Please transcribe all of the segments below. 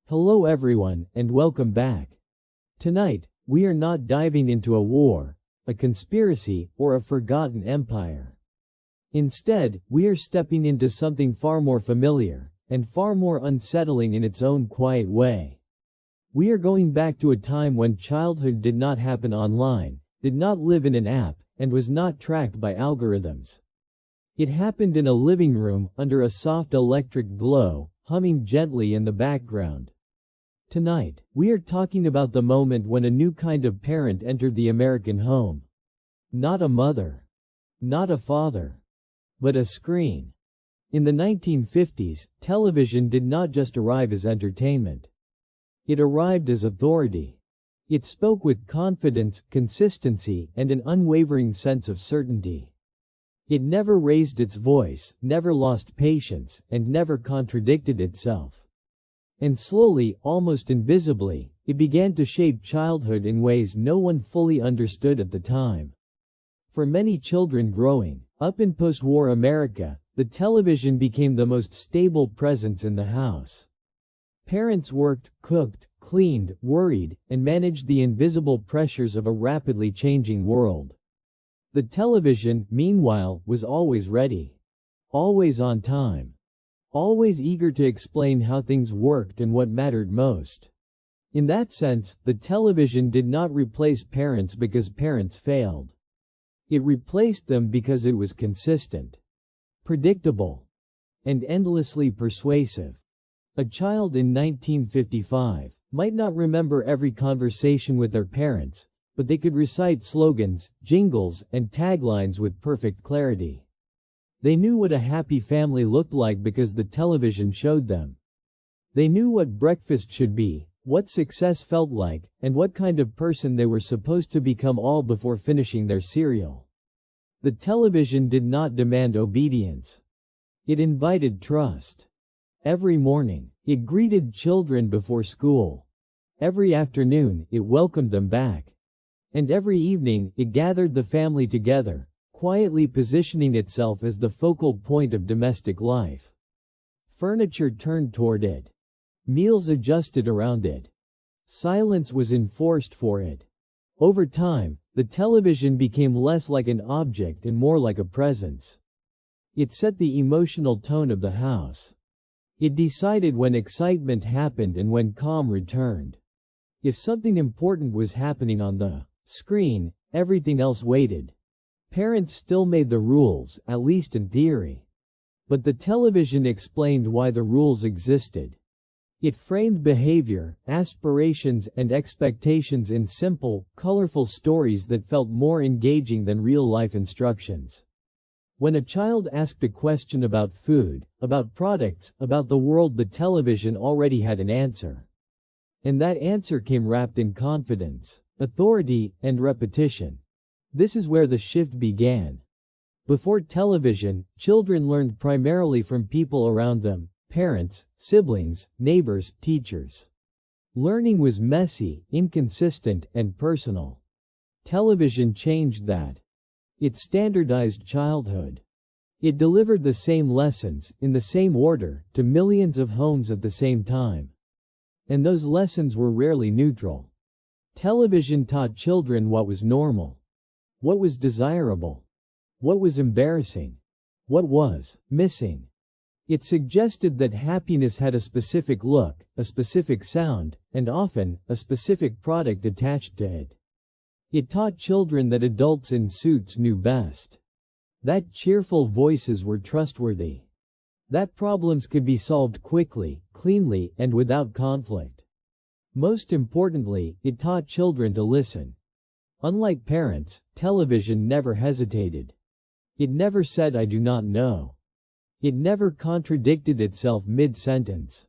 Hello everyone, and welcome back. Tonight, we are not diving into a war, a conspiracy, or a forgotten empire. Instead, we are stepping into something far more familiar, and far more unsettling in its own quiet way. We are going back to a time when childhood did not happen online, did not live in an app, and was not tracked by algorithms. It happened in a living room, under a soft electric glow, humming gently in the background. Tonight, we are talking about the moment when a new kind of parent entered the American home. Not a mother. Not a father. But a screen. In the 1950s, television did not just arrive as entertainment. It arrived as authority. It spoke with confidence, consistency, and an unwavering sense of certainty. It never raised its voice, never lost patience, and never contradicted itself. And slowly, almost invisibly, it began to shape childhood in ways no one fully understood at the time. For many children growing up in post-war America, the television became the most stable presence in the house. Parents worked, cooked, cleaned, worried, and managed the invisible pressures of a rapidly changing world. The television, meanwhile, was always ready. Always on time. Always eager to explain how things worked and what mattered most. In that sense, the television did not replace parents because parents failed. It replaced them because it was consistent, predictable, and endlessly persuasive. A child in 1955 might not remember every conversation with their parents, but they could recite slogans, jingles, and taglines with perfect clarity. They knew what a happy family looked like because the television showed them. They knew what breakfast should be, what success felt like, and what kind of person they were supposed to become, all before finishing their cereal. The television did not demand obedience. It invited trust. Every morning, it greeted children before school. Every afternoon, it welcomed them back. And every evening, it gathered the family together, quietly positioning itself as the focal point of domestic life. Furniture turned toward it. Meals adjusted around it. Silence was enforced for it. Over time, the television became less like an object and more like a presence. It set the emotional tone of the house. It decided when excitement happened and when calm returned. If something important was happening on the screen, everything else waited. Parents still made the rules, at least in theory. But the television explained why the rules existed. It framed behavior, aspirations, and expectations in simple, colorful stories that felt more engaging than real-life instructions. When a child asked a question about food, about products, about the world, the television already had an answer. And that answer came wrapped in confidence, authority, and repetition. This is where the shift began. Before television, children learned primarily from people around them, parents, siblings, neighbors, teachers. Learning was messy, inconsistent, and personal. Television changed that. It standardized childhood. It delivered the same lessons, in the same order, to millions of homes at the same time. And those lessons were rarely neutral. Television taught children what was normal. What was desirable? What was embarrassing? What was missing? It suggested that happiness had a specific look, a specific sound, and often, a specific product attached to it. It taught children that adults in suits knew best. That cheerful voices were trustworthy. That problems could be solved quickly, cleanly, and without conflict. Most importantly, it taught children to listen. Unlike parents, television never hesitated. It never said "I do not know." It never contradicted itself mid-sentence.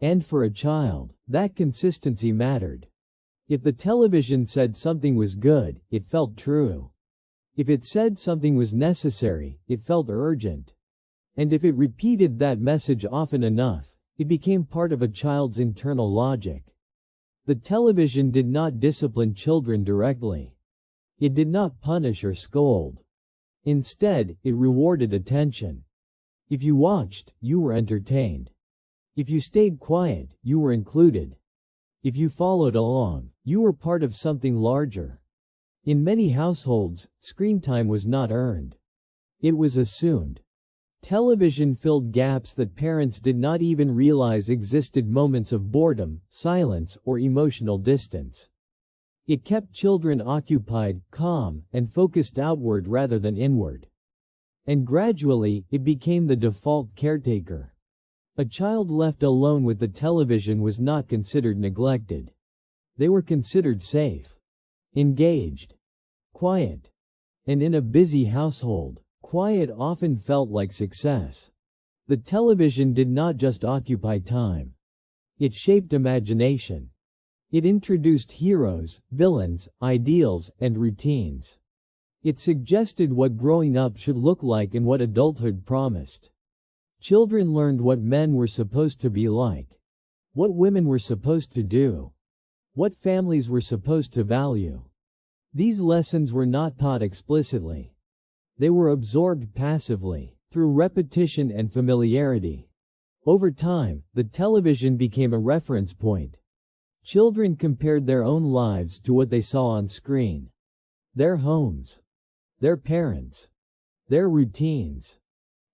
And for a child, that consistency mattered. If the television said something was good, it felt true. If it said something was necessary, it felt urgent. And if it repeated that message often enough, it became part of a child's internal logic. The television did not discipline children directly. It did not punish or scold. Instead, it rewarded attention. If you watched, you were entertained. If you stayed quiet, you were included. If you followed along, you were part of something larger. In many households, screen time was not earned. It was assumed. Television filled gaps that parents did not even realize existed, moments of boredom, silence, or emotional distance. It kept children occupied, calm, and focused outward rather than inward. And gradually, it became the default caretaker. A child left alone with the television was not considered neglected. They were considered safe, engaged, quiet. And in a busy household, quiet often felt like success. The television did not just occupy time. It shaped imagination. It introduced heroes, villains, ideals, and routines. It suggested what growing up should look like and what adulthood promised. Children learned what men were supposed to be like, what women were supposed to do, what families were supposed to value. These lessons were not taught explicitly. They were absorbed passively, through repetition and familiarity. Over time, the television became a reference point. Children compared their own lives to what they saw on screen. Their homes, their parents, their routines.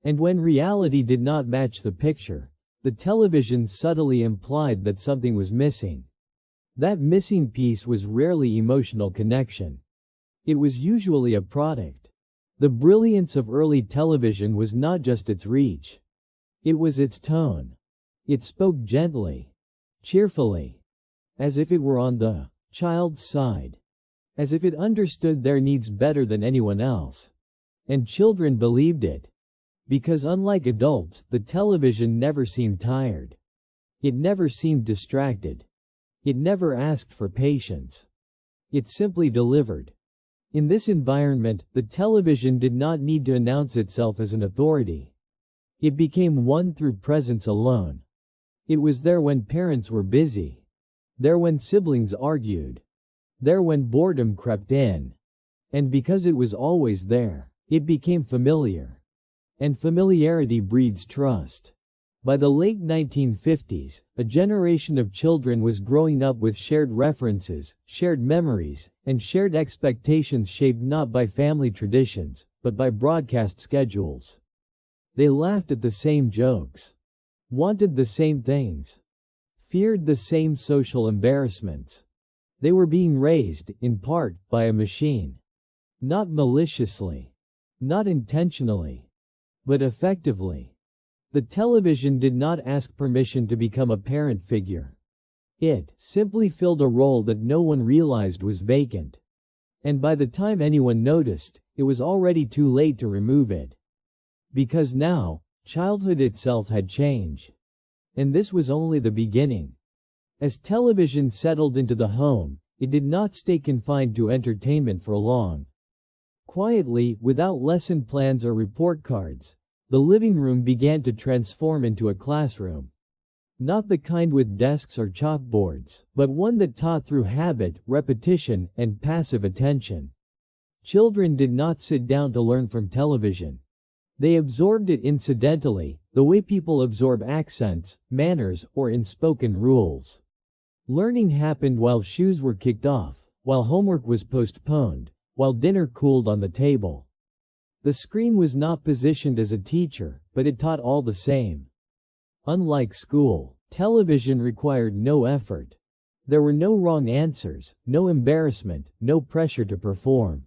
And when reality did not match the picture, the television subtly implied that something was missing. That missing piece was rarely emotional connection. It was usually a product. The brilliance of early television was not just its reach. It was its tone. It spoke gently, cheerfully, as if it were on the child's side, as if it understood their needs better than anyone else. And children believed it. Because unlike adults, the television never seemed tired. It never seemed distracted. It never asked for patience. It simply delivered. In this environment, the television did not need to announce itself as an authority. It became one through presence alone. It was there when parents were busy. There when siblings argued. There when boredom crept in. And because it was always there, it became familiar. And familiarity breeds trust. By the late 1950s, a generation of children was growing up with shared references, shared memories, and shared expectations shaped not by family traditions, but by broadcast schedules. They laughed at the same jokes, wanted the same things, feared the same social embarrassments. They were being raised, in part, by a machine. Not maliciously, not intentionally, but effectively. The television did not ask permission to become a parent figure. It simply filled a role that no one realized was vacant. And by the time anyone noticed, it was already too late to remove it. Because now, childhood itself had changed. And this was only the beginning. As television settled into the home, it did not stay confined to entertainment for long. Quietly, without lesson plans or report cards, the living room began to transform into a classroom. Not the kind with desks or chalkboards, but one that taught through habit, repetition, and passive attention. Children did not sit down to learn from television. They absorbed it incidentally, the way people absorb accents, manners, or unspoken rules. Learning happened while shoes were kicked off, while homework was postponed, while dinner cooled on the table. The screen was not positioned as a teacher, but it taught all the same. Unlike school, television required no effort. There were no wrong answers, no embarrassment, no pressure to perform.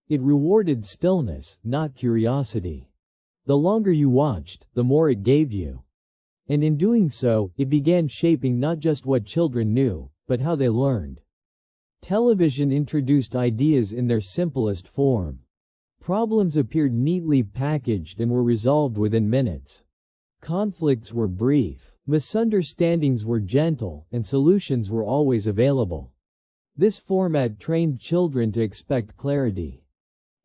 It rewarded stillness, not curiosity. The longer you watched, the more it gave you. And in doing so, it began shaping not just what children knew, but how they learned. Television introduced ideas in their simplest form. Problems appeared neatly packaged and were resolved within minutes. Conflicts were brief, misunderstandings were gentle, and solutions were always available. This format trained children to expect clarity.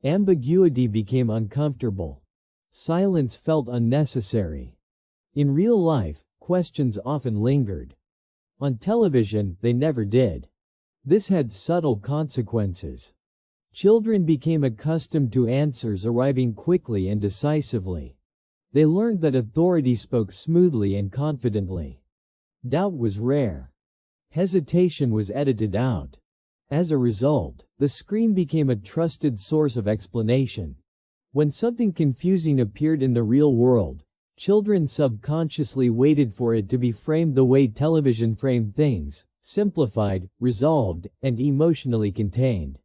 Ambiguity became uncomfortable. Silence felt unnecessary. In real life, questions often lingered. On television, they never did. This had subtle consequences. Children became accustomed to answers arriving quickly and decisively. They learned that authority spoke smoothly and confidently. Doubt was rare. Hesitation was edited out. As a result, the screen became a trusted source of explanation. When something confusing appeared in the real world, children subconsciously waited for it to be framed the way television framed things: simplified, resolved, and emotionally contained.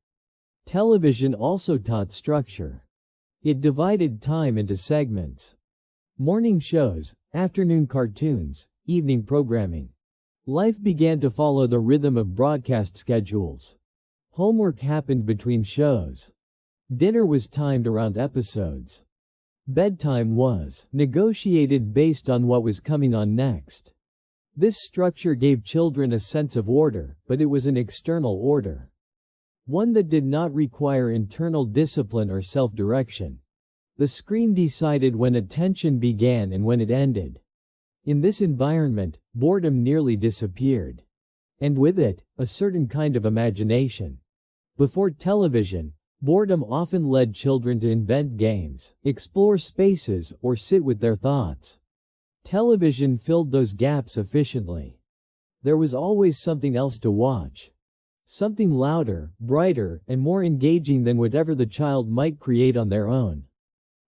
Television also taught structure. It divided time into segments. Morning shows, afternoon cartoons, evening programming. Life began to follow the rhythm of broadcast schedules. Homework happened between shows. Dinner was timed around episodes. Bedtime was negotiated based on what was coming on next. This structure gave children a sense of order, but it was an external order. One that did not require internal discipline or self-direction. The screen decided when attention began and when it ended. In this environment, boredom nearly disappeared. And with it, a certain kind of imagination. Before television, boredom often led children to invent games, explore spaces, or sit with their thoughts. Television filled those gaps efficiently. There was always something else to watch. Something louder, brighter, and more engaging than whatever the child might create on their own.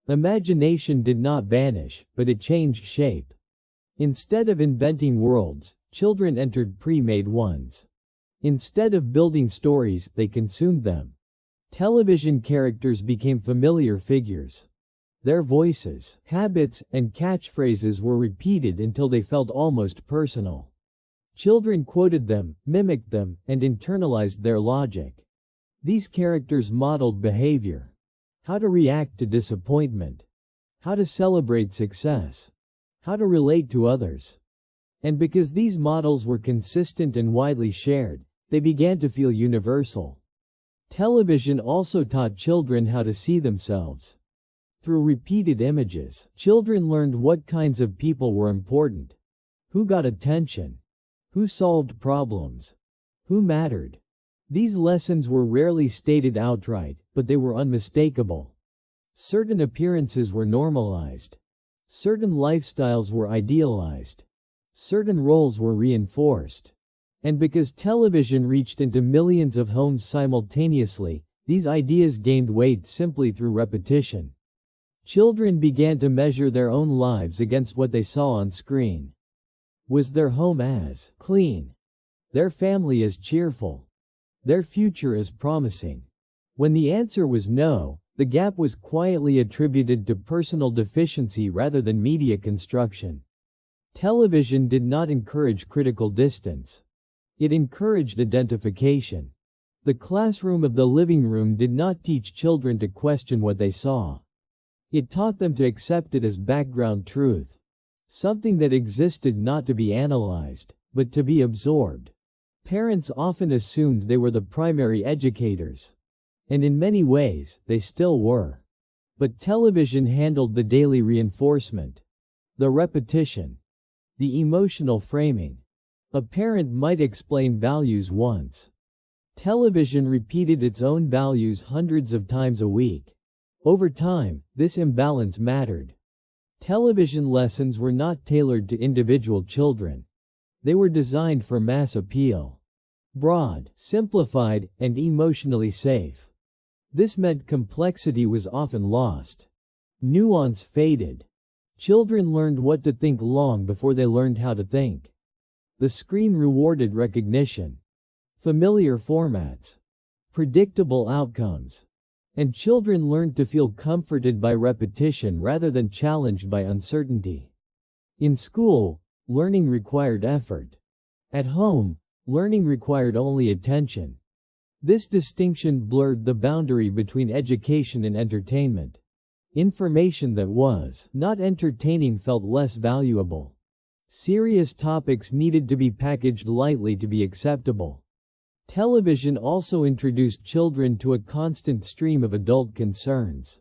Imagination did not vanish, but it changed shape. Instead of inventing worlds, children entered pre-made ones. Instead of building stories, they consumed them. Television characters became familiar figures. Their voices, habits, and catchphrases were repeated until they felt almost personal. Children quoted them, mimicked them, and internalized their logic. These characters modeled behavior. How to react to disappointment. How to celebrate success. How to relate to others. And because these models were consistent and widely shared, they began to feel universal. Television also taught children how to see themselves. Through repeated images, children learned what kinds of people were important. Who got attention? Who solved problems? Who mattered? These lessons were rarely stated outright, but they were unmistakable. Certain appearances were normalized. Certain lifestyles were idealized. Certain roles were reinforced. And because television reached into millions of homes simultaneously, these ideas gained weight simply through repetition. Children began to measure their own lives against what they saw on screen. Was their home as clean? Their family as cheerful? Their future as promising? When the answer was no, the gap was quietly attributed to personal deficiency rather than media construction. Television did not encourage critical distance. It encouraged identification. The classroom of the living room did not teach children to question what they saw. It taught them to accept it as background truth. Something that existed not to be analyzed, but to be absorbed. Parents often assumed they were the primary educators. And in many ways, they still were. But television handled the daily reinforcement, the repetition, the emotional framing. A parent might explain values once. Television repeated its own values hundreds of times a week. Over time, this imbalance mattered. Television lessons were not tailored to individual children. They were designed for mass appeal. Broad, simplified, and emotionally safe. This meant complexity was often lost. Nuance faded. Children learned what to think long before they learned how to think. The screen rewarded recognition, familiar formats, predictable outcomes, and children learned to feel comforted by repetition rather than challenged by uncertainty. In school, learning required effort. At home, learning required only attention. This distinction blurred the boundary between education and entertainment. Information that was not entertaining felt less valuable. Serious topics needed to be packaged lightly to be acceptable. Television also introduced children to a constant stream of adult concerns.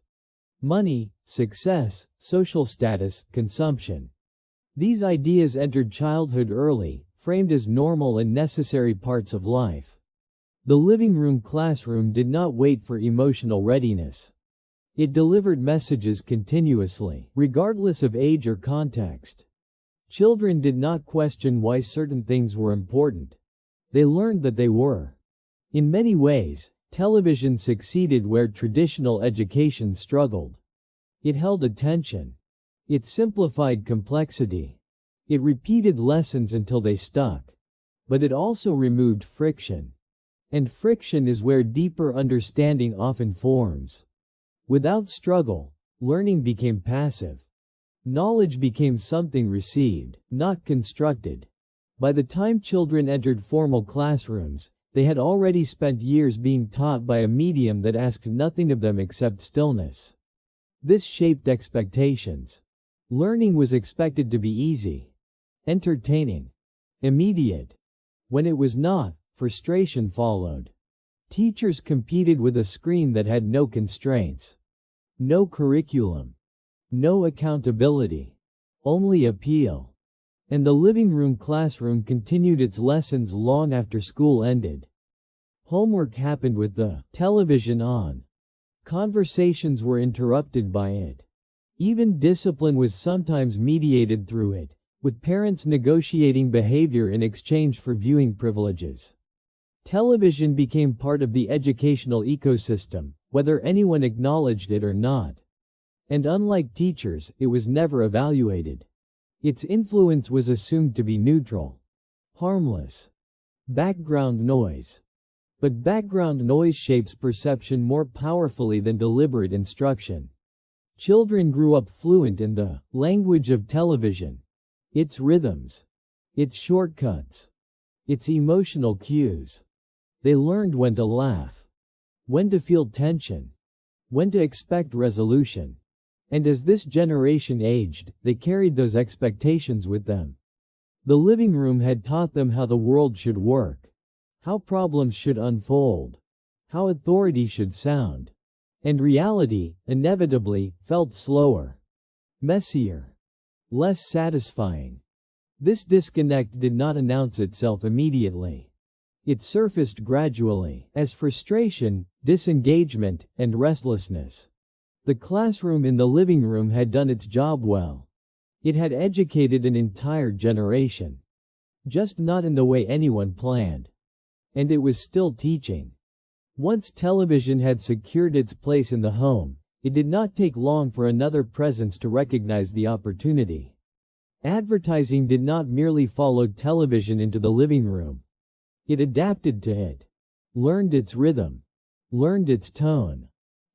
Money, success, social status, consumption. These ideas entered childhood early, framed as normal and necessary parts of life. The living room classroom did not wait for emotional readiness. It delivered messages continuously, regardless of age or context. Children did not question why certain things were important. They learned that they were. In many ways, television succeeded where traditional education struggled. It held attention. It simplified complexity. It repeated lessons until they stuck. But it also removed friction. And friction is where deeper understanding often forms. Without struggle, learning became passive. Knowledge became something received, not constructed. By the time children entered formal classrooms, they had already spent years being taught by a medium that asked nothing of them except stillness. This shaped expectations. Learning was expected to be easy, entertaining, immediate. When it was not, frustration followed. Teachers competed with a screen that had no constraints, no curriculum, no accountability, only appeal. And the living room classroom continued its lessons long after school ended. Homework happened with the television on. Conversations were interrupted by it. Even discipline was sometimes mediated through it, with parents negotiating behavior in exchange for viewing privileges. Television became part of the educational ecosystem, whether anyone acknowledged it or not. And unlike teachers, it was never evaluated. Its influence was assumed to be neutral, harmless, background noise. But background noise shapes perception more powerfully than deliberate instruction. Children grew up fluent in the language of television, its rhythms, its shortcuts, its emotional cues. They learned when to laugh, when to feel tension, when to expect resolution. And as this generation aged, they carried those expectations with them. The living room had taught them how the world should work, how problems should unfold, how authority should sound. And reality, inevitably, felt slower, messier, less satisfying. This disconnect did not announce itself immediately. It surfaced gradually, as frustration, disengagement, and restlessness. The classroom in the living room had done its job well. It had educated an entire generation. Just not in the way anyone planned. And it was still teaching. Once television had secured its place in the home, it did not take long for another presence to recognize the opportunity. Advertising did not merely follow television into the living room. It adapted to it, learned its rhythm, learned its tone,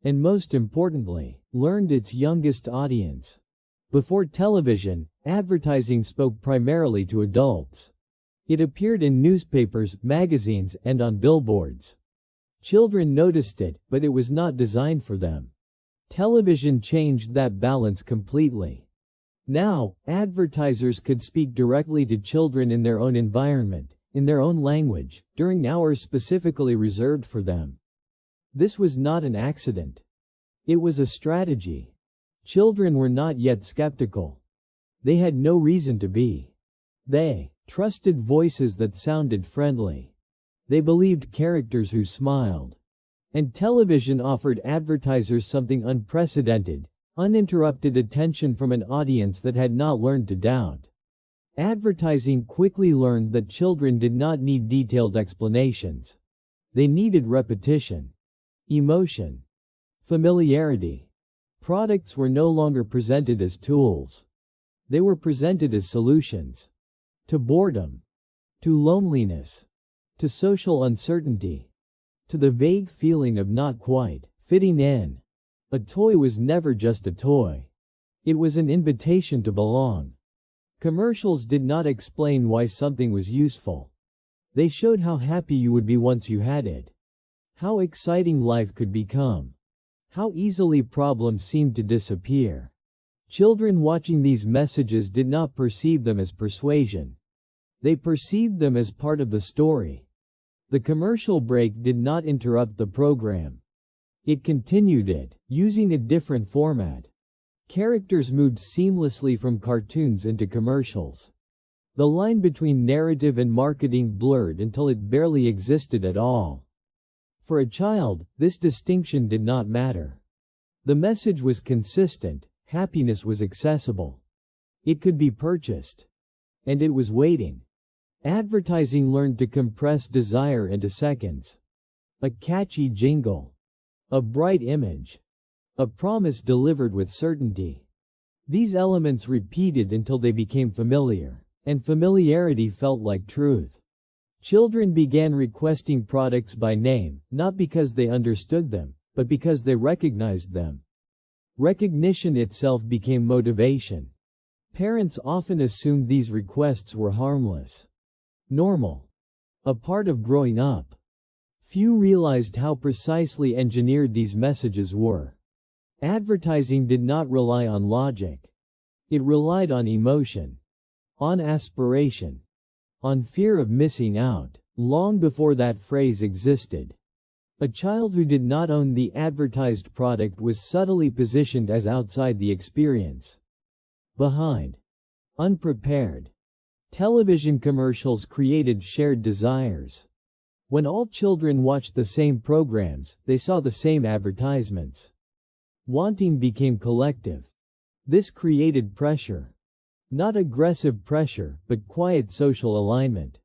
and most importantly, learned its youngest audience. Before television, advertising spoke primarily to adults. It appeared in newspapers, magazines, and on billboards. Children noticed it, but it was not designed for them. Television changed that balance completely. Now, advertisers could speak directly to children in their own environment, in their own language, during hours specifically reserved for them. This was not an accident. It was a strategy. Children were not yet skeptical. They had no reason to be. They trusted voices that sounded friendly. They believed characters who smiled. And television offered advertisers something unprecedented, uninterrupted attention from an audience that had not learned to doubt. Advertising quickly learned that children did not need detailed explanations. They needed repetition, emotion, familiarity. Products were no longer presented as tools. They were presented as solutions. To boredom, to loneliness, to social uncertainty, to the vague feeling of not quite fitting in. A toy was never just a toy. It was an invitation to belong. Commercials did not explain why something was useful. They showed how happy you would be once you had it. How exciting life could become. How easily problems seemed to disappear. Children watching these messages did not perceive them as persuasion. They perceived them as part of the story. The commercial break did not interrupt the program. It continued it, using a different format. Characters moved seamlessly from cartoons into commercials. The line between narrative and marketing blurred until it barely existed at all. For a child, this distinction did not matter. The message was consistent, happiness was accessible. It could be purchased. And it was waiting. Advertising learned to compress desire into seconds. A catchy jingle. A bright image. A promise delivered with certainty. These elements repeated until they became familiar, and familiarity felt like truth. Children began requesting products by name, not because they understood them, but because they recognized them. Recognition itself became motivation. Parents often assumed these requests were harmless, normal, a part of growing up. Few realized how precisely engineered these messages were. Advertising did not rely on logic. It relied on emotion, on aspiration, on fear of missing out. Long before that phrase existed, a child who did not own the advertised product was subtly positioned as outside the experience. Behind. Unprepared. Television commercials created shared desires. When all children watched the same programs, they saw the same advertisements. Wanting became collective. This created pressure. Not aggressive pressure, but quiet social alignment.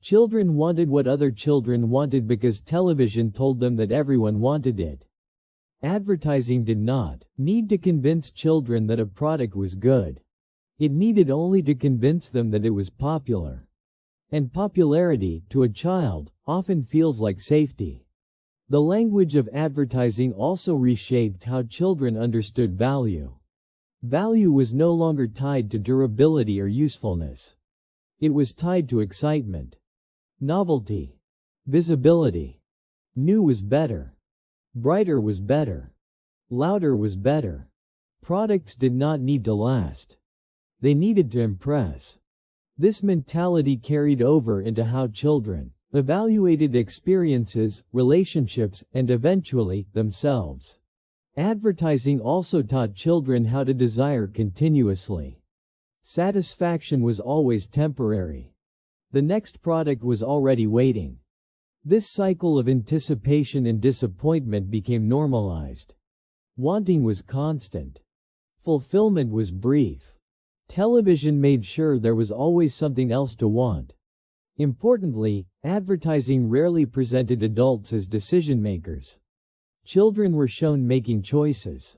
Children wanted what other children wanted because television told them that everyone wanted it. Advertising did not need to convince children that a product was good. It needed only to convince them that it was popular. And popularity, to a child, often feels like safety. The language of advertising also reshaped how children understood value. Value was no longer tied to durability or usefulness. It was tied to excitement, novelty, visibility. New was better. Brighter was better. Louder was better. Products did not need to last. They needed to impress. This mentality carried over into how children evaluated experiences, relationships, and eventually, themselves. Advertising also taught children how to desire continuously. Satisfaction was always temporary. The next product was already waiting. This cycle of anticipation and disappointment became normalized. Wanting was constant. Fulfillment was brief. Television made sure there was always something else to want. Importantly, advertising rarely presented adults as decision makers. Children were shown making choices,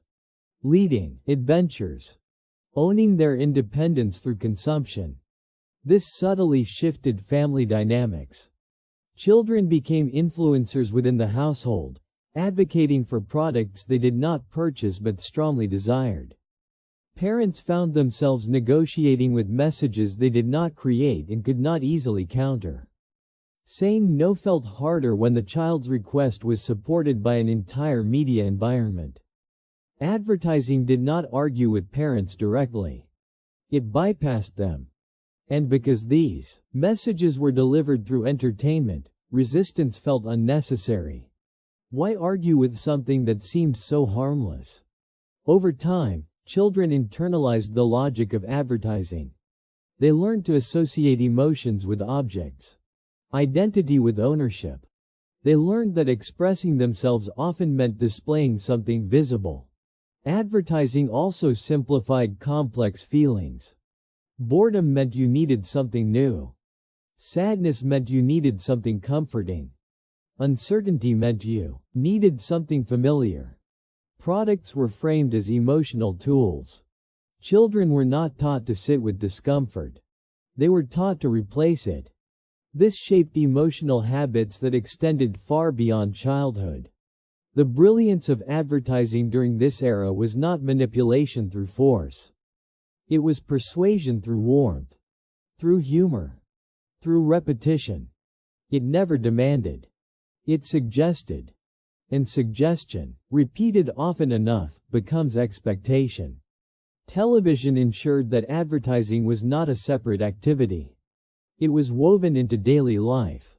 leading adventures, owning their independence through consumption. This subtly shifted family dynamics. Children became influencers within the household, advocating for products they did not purchase but strongly desired. Parents found themselves negotiating with messages they did not create and could not easily counter. Saying no felt harder when the child's request was supported by an entire media environment. Advertising did not argue with parents directly. It bypassed them. And because these messages were delivered through entertainment, resistance felt unnecessary. Why argue with something that seemed so harmless? Over time, children internalized the logic of advertising. They learned to associate emotions with objects, identity with ownership. They learned that expressing themselves often meant displaying something visible. Advertising also simplified complex feelings. Boredom meant you needed something new. Sadness meant you needed something comforting. Uncertainty meant you needed something familiar. Products were framed as emotional tools. Children were not taught to sit with discomfort. They were taught to replace it. This shaped emotional habits that extended far beyond childhood. The brilliance of advertising during this era was not manipulation through force. It was persuasion through warmth, through humor, through repetition. It never demanded. It suggested. And suggestion, repeated often enough, becomes expectation. Television ensured that advertising was not a separate activity. It was woven into daily life,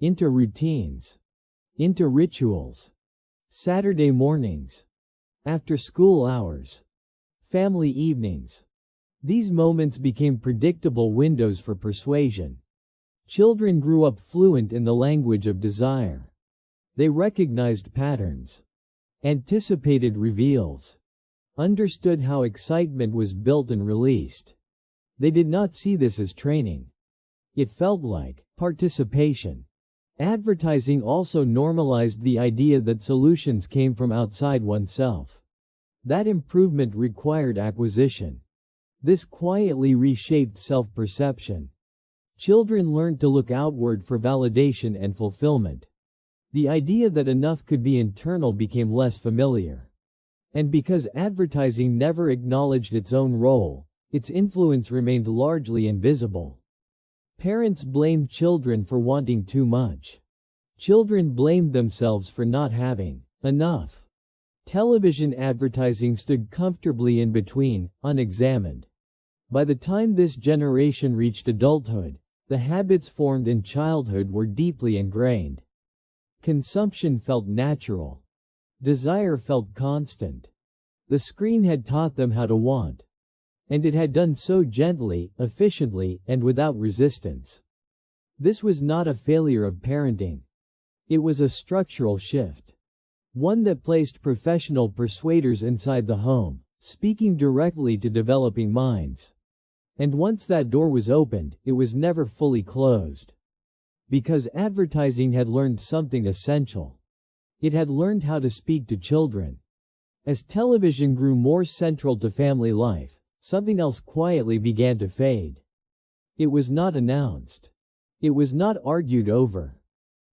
into routines, into rituals. Saturday mornings, after school hours, family evenings. These moments became predictable windows for persuasion. Children grew up fluent in the language of desire. They recognized patterns. anticipated reveals, understood how excitement was built and released. They did not see this as training. It felt like participation. Advertising also normalized the idea that solutions came from outside oneself. That improvement required acquisition. This quietly reshaped self-perception. Children learned to look outward for validation and fulfillment. The idea that enough could be internal became less familiar. And because advertising never acknowledged its own role, its influence remained largely invisible. Parents blamed children for wanting too much. Children blamed themselves for not having enough. Television advertising stood comfortably in between, unexamined. By the time this generation reached adulthood, the habits formed in childhood were deeply ingrained. Consumption felt natural. Desire felt constant. The screen had taught them how to want. And it had done so gently, efficiently, and without resistance. This was not a failure of parenting. It was a structural shift. One that placed professional persuaders inside the home, speaking directly to developing minds. And once that door was opened, it was never fully closed. Because advertising had learned something essential. It had learned how to speak to children. As television grew more central to family life, something else quietly began to fade. It was not announced. It was not argued over.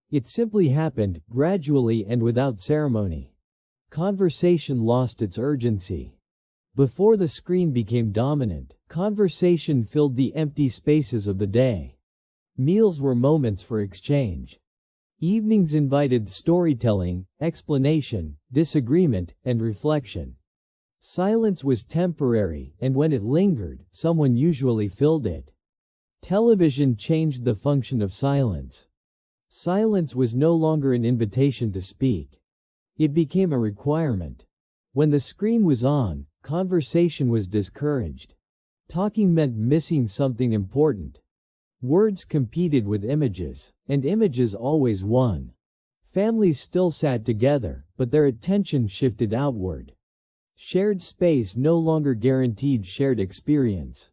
It simply happened, gradually and without ceremony. Conversation lost its urgency. Before the screen became dominant, conversation filled the empty spaces of the day. Meals were moments for exchange. Evenings invited storytelling, explanation, disagreement, and reflection. Silence was temporary, and when it lingered, someone usually filled it. Television changed the function of silence. Silence was no longer an invitation to speak. It became a requirement. When the screen was on, conversation was discouraged. Talking meant missing something important. Words competed with images, and images always won. Families still sat together, but their attention shifted outward. Shared space no longer guaranteed shared experience.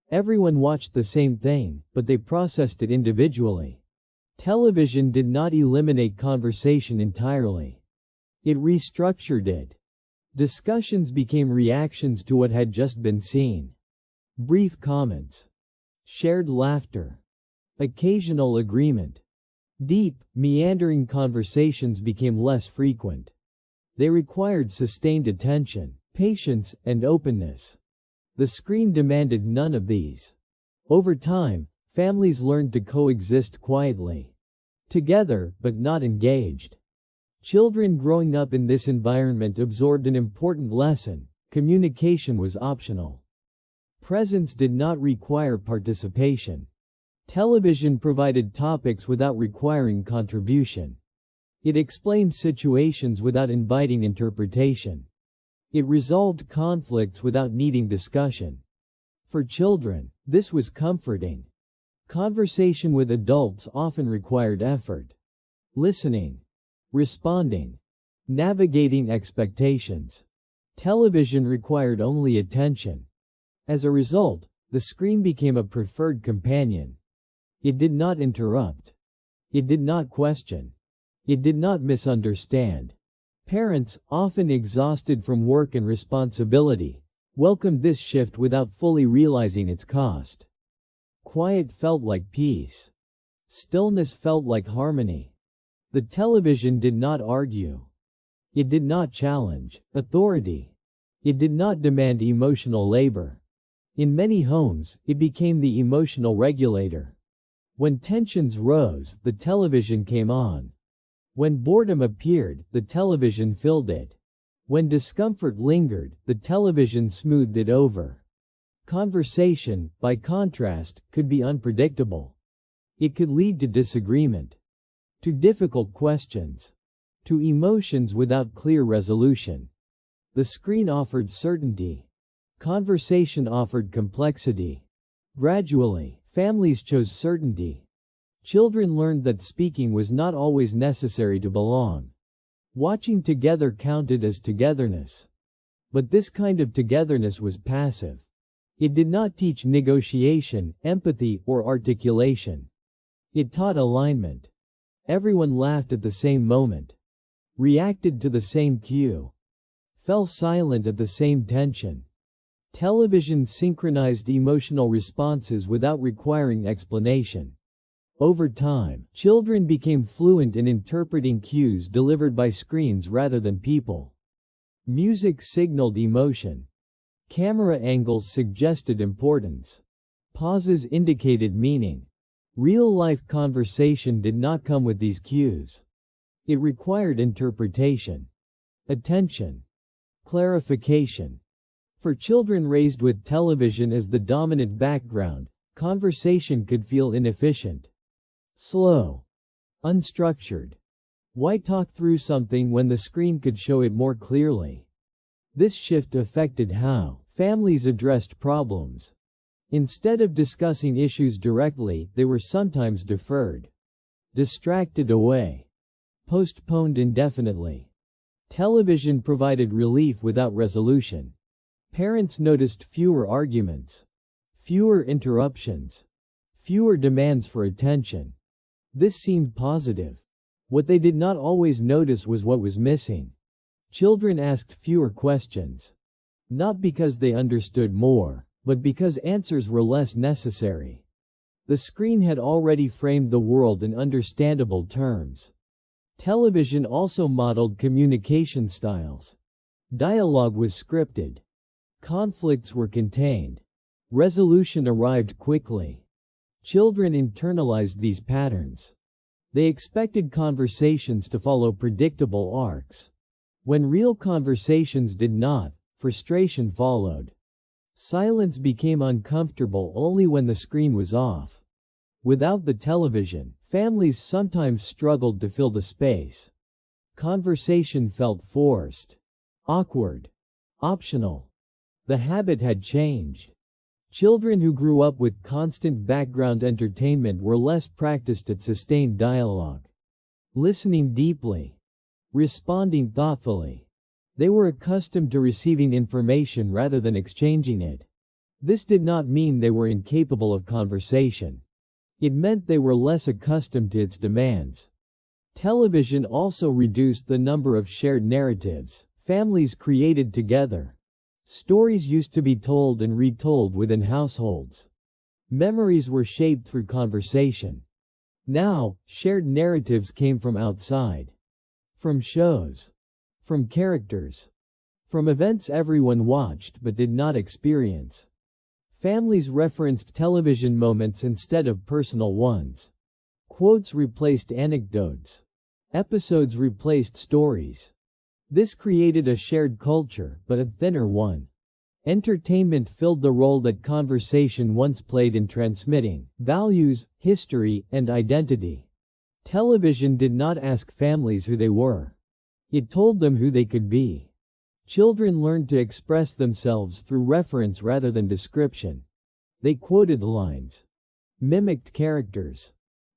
Everyone watched the same thing, but they processed it individually. Television did not eliminate conversation entirely. It restructured it. Discussions became reactions to what had just been seen. Brief comments. Shared laughter. Occasional agreement. Deep, meandering conversations became less frequent. They required sustained attention, patience, and openness. The screen demanded none of these. Over time, families learned to coexist quietly. Together, but not engaged. Children growing up in this environment absorbed an important lesson: communication was optional. Presence did not require participation. Television provided topics without requiring contribution. It explained situations without inviting interpretation. It resolved conflicts without needing discussion. For children, this was comforting. Conversation with adults often required effort. Listening. Responding. Navigating expectations. Television required only attention. As a result, the screen became a preferred companion. It did not interrupt. It did not question. It did not misunderstand. Parents, often exhausted from work and responsibility, welcomed this shift without fully realizing its cost. Quiet felt like peace. Stillness felt like harmony. The television did not argue. It did not challenge authority. It did not demand emotional labor. In many homes, it became the emotional regulator. When tensions rose, the television came on. When boredom appeared, the television filled it. When discomfort lingered, the television smoothed it over. Conversation, by contrast, could be unpredictable. It could lead to disagreement, to difficult questions, to emotions without clear resolution. The screen offered certainty. Conversation offered complexity. Gradually, families chose certainty. Children learned that speaking was not always necessary to belong. Watching together counted as togetherness. But this kind of togetherness was passive. It did not teach negotiation, empathy, or articulation. It taught alignment. Everyone laughed at the same moment, reacted to the same cue, fell silent at the same tension. Television synchronized emotional responses without requiring explanation. Over time, children became fluent in interpreting cues delivered by screens rather than people. Music signaled emotion. Camera angles suggested importance. Pauses indicated meaning. Real-life conversation did not come with these cues. It required interpretation, attention, clarification. For children raised with television as the dominant background, conversation could feel inefficient, slow, unstructured. Why talk through something when the screen could show it more clearly? This shift affected how families addressed problems. Instead of discussing issues directly, they were sometimes deferred, distracted away, postponed indefinitely. Television provided relief without resolution. Parents noticed fewer arguments, fewer interruptions, fewer demands for attention. This seemed positive. What they did not always notice was what was missing. Children asked fewer questions. Not because they understood more, but because answers were less necessary. The screen had already framed the world in understandable terms. Television also modeled communication styles. Dialogue was scripted. Conflicts were contained. Resolution arrived quickly. Children internalized these patterns. They expected conversations to follow predictable arcs. When real conversations did not, frustration followed. Silence became uncomfortable only when the screen was off. Without the television, families sometimes struggled to fill the space. Conversation felt forced, awkward, optional. The habit had changed. Children who grew up with constant background entertainment were less practiced at sustained dialogue, listening deeply, responding thoughtfully. They were accustomed to receiving information rather than exchanging it. This did not mean they were incapable of conversation. It meant they were less accustomed to its demands. Television also reduced the number of shared narratives families created together. Stories used to be told and retold within households. Memories were shaped through conversation. Now, shared narratives came from outside. From shows. From characters. From events everyone watched but did not experience. Families referenced television moments instead of personal ones. Quotes replaced anecdotes. Episodes replaced stories. This created a shared culture, but a thinner one. Entertainment filled the role that conversation once played in transmitting values, history, and identity. Television did not ask families who they were. It told them who they could be. Children learned to express themselves through reference rather than description. They quoted lines, mimicked characters,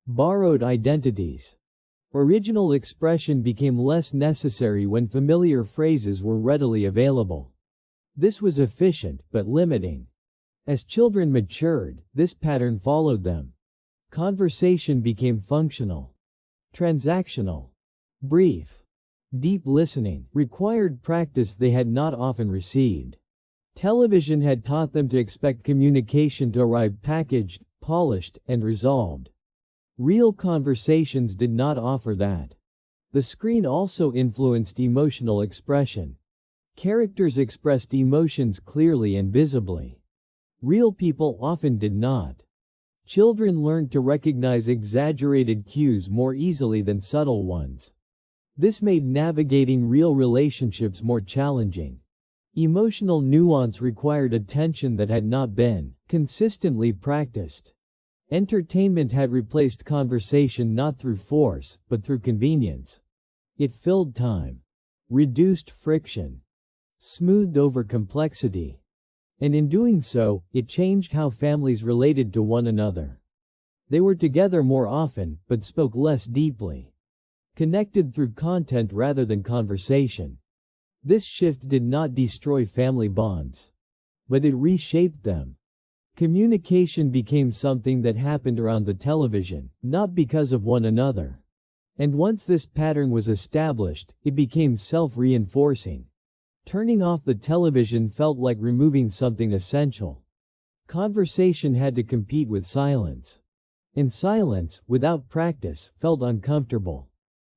borrowed identities. Original expression became less necessary when familiar phrases were readily available. This was efficient but limiting. As children matured, this pattern followed them. Conversation became functional, transactional, brief. Deep listening required practice they had not often received. Television had taught them to expect communication to arrive packaged, polished, and resolved. Real conversations did not offer that. The screen also influenced emotional expression. Characters expressed emotions clearly and visibly. Real people often did not. Children learned to recognize exaggerated cues more easily than subtle ones. This made navigating real relationships more challenging. Emotional nuance required attention that had not been consistently practiced. Entertainment had replaced conversation not through force, but through convenience. It filled time, reduced friction, smoothed over complexity. And in doing so, it changed how families related to one another. They were together more often, but spoke less deeply. connected through content rather than conversation. This shift did not destroy family bonds, but it reshaped them. Communication became something that happened around the television, not because of one another. And once this pattern was established, it became self-reinforcing. Turning off the television felt like removing something essential. Conversation had to compete with silence. And silence, without practice, felt uncomfortable.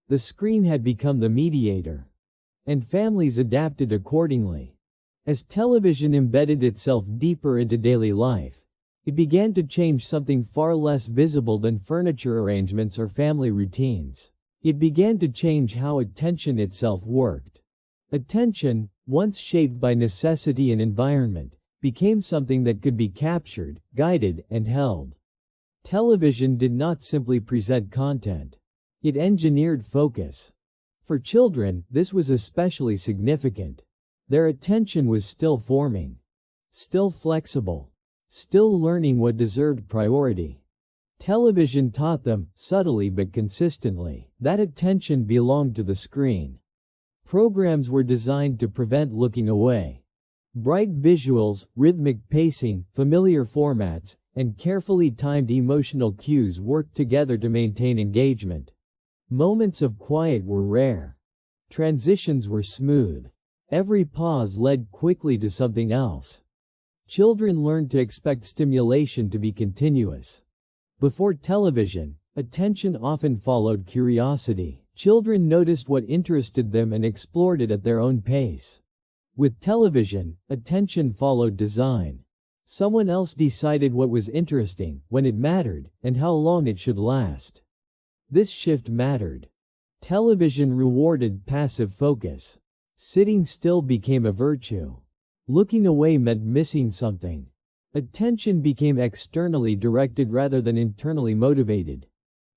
The screen had become the mediator. And families adapted accordingly. As television embedded itself deeper into daily life, it began to change something far less visible than furniture arrangements or family routines. It began to change how attention itself worked. Attention, once shaped by necessity and environment, became something that could be captured, guided, and held. Television did not simply present content. It engineered focus. For children, this was especially significant. Their attention was still forming, still flexible, still learning what deserved priority. Television taught them, subtly but consistently, that attention belonged to the screen. Programs were designed to prevent looking away. Bright visuals, rhythmic pacing, familiar formats, and carefully timed emotional cues worked together to maintain engagement. Moments of quiet were rare. Transitions were smooth. Every pause led quickly to something else. Children learned to expect stimulation to be continuous. Before television, attention often followed curiosity. Children noticed what interested them and explored it at their own pace. With television, attention followed design. Someone else decided what was interesting, when it mattered, and how long it should last. This shift mattered. Television rewarded passive focus. Sitting still became a virtue. Looking away meant missing something. Attention became externally directed rather than internally motivated.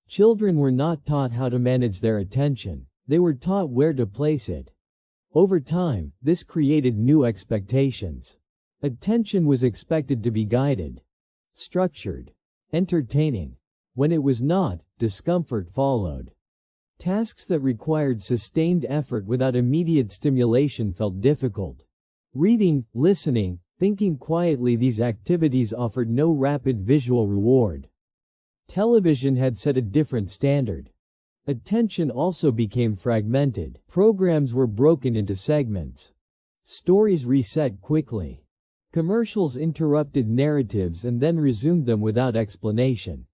Children were not taught how to manage their attention. They were taught where to place it. Over time, this created new expectations. Attention was expected to be guided, structured, entertaining. When it was not, discomfort followed. Tasks that required sustained effort without immediate stimulation felt difficult. Reading, listening, thinking quietly, these activities offered no rapid visual reward. Television had set a different standard. Attention also became fragmented. Programs were broken into segments. Stories reset quickly. Commercials interrupted narratives and then resumed them without explanation.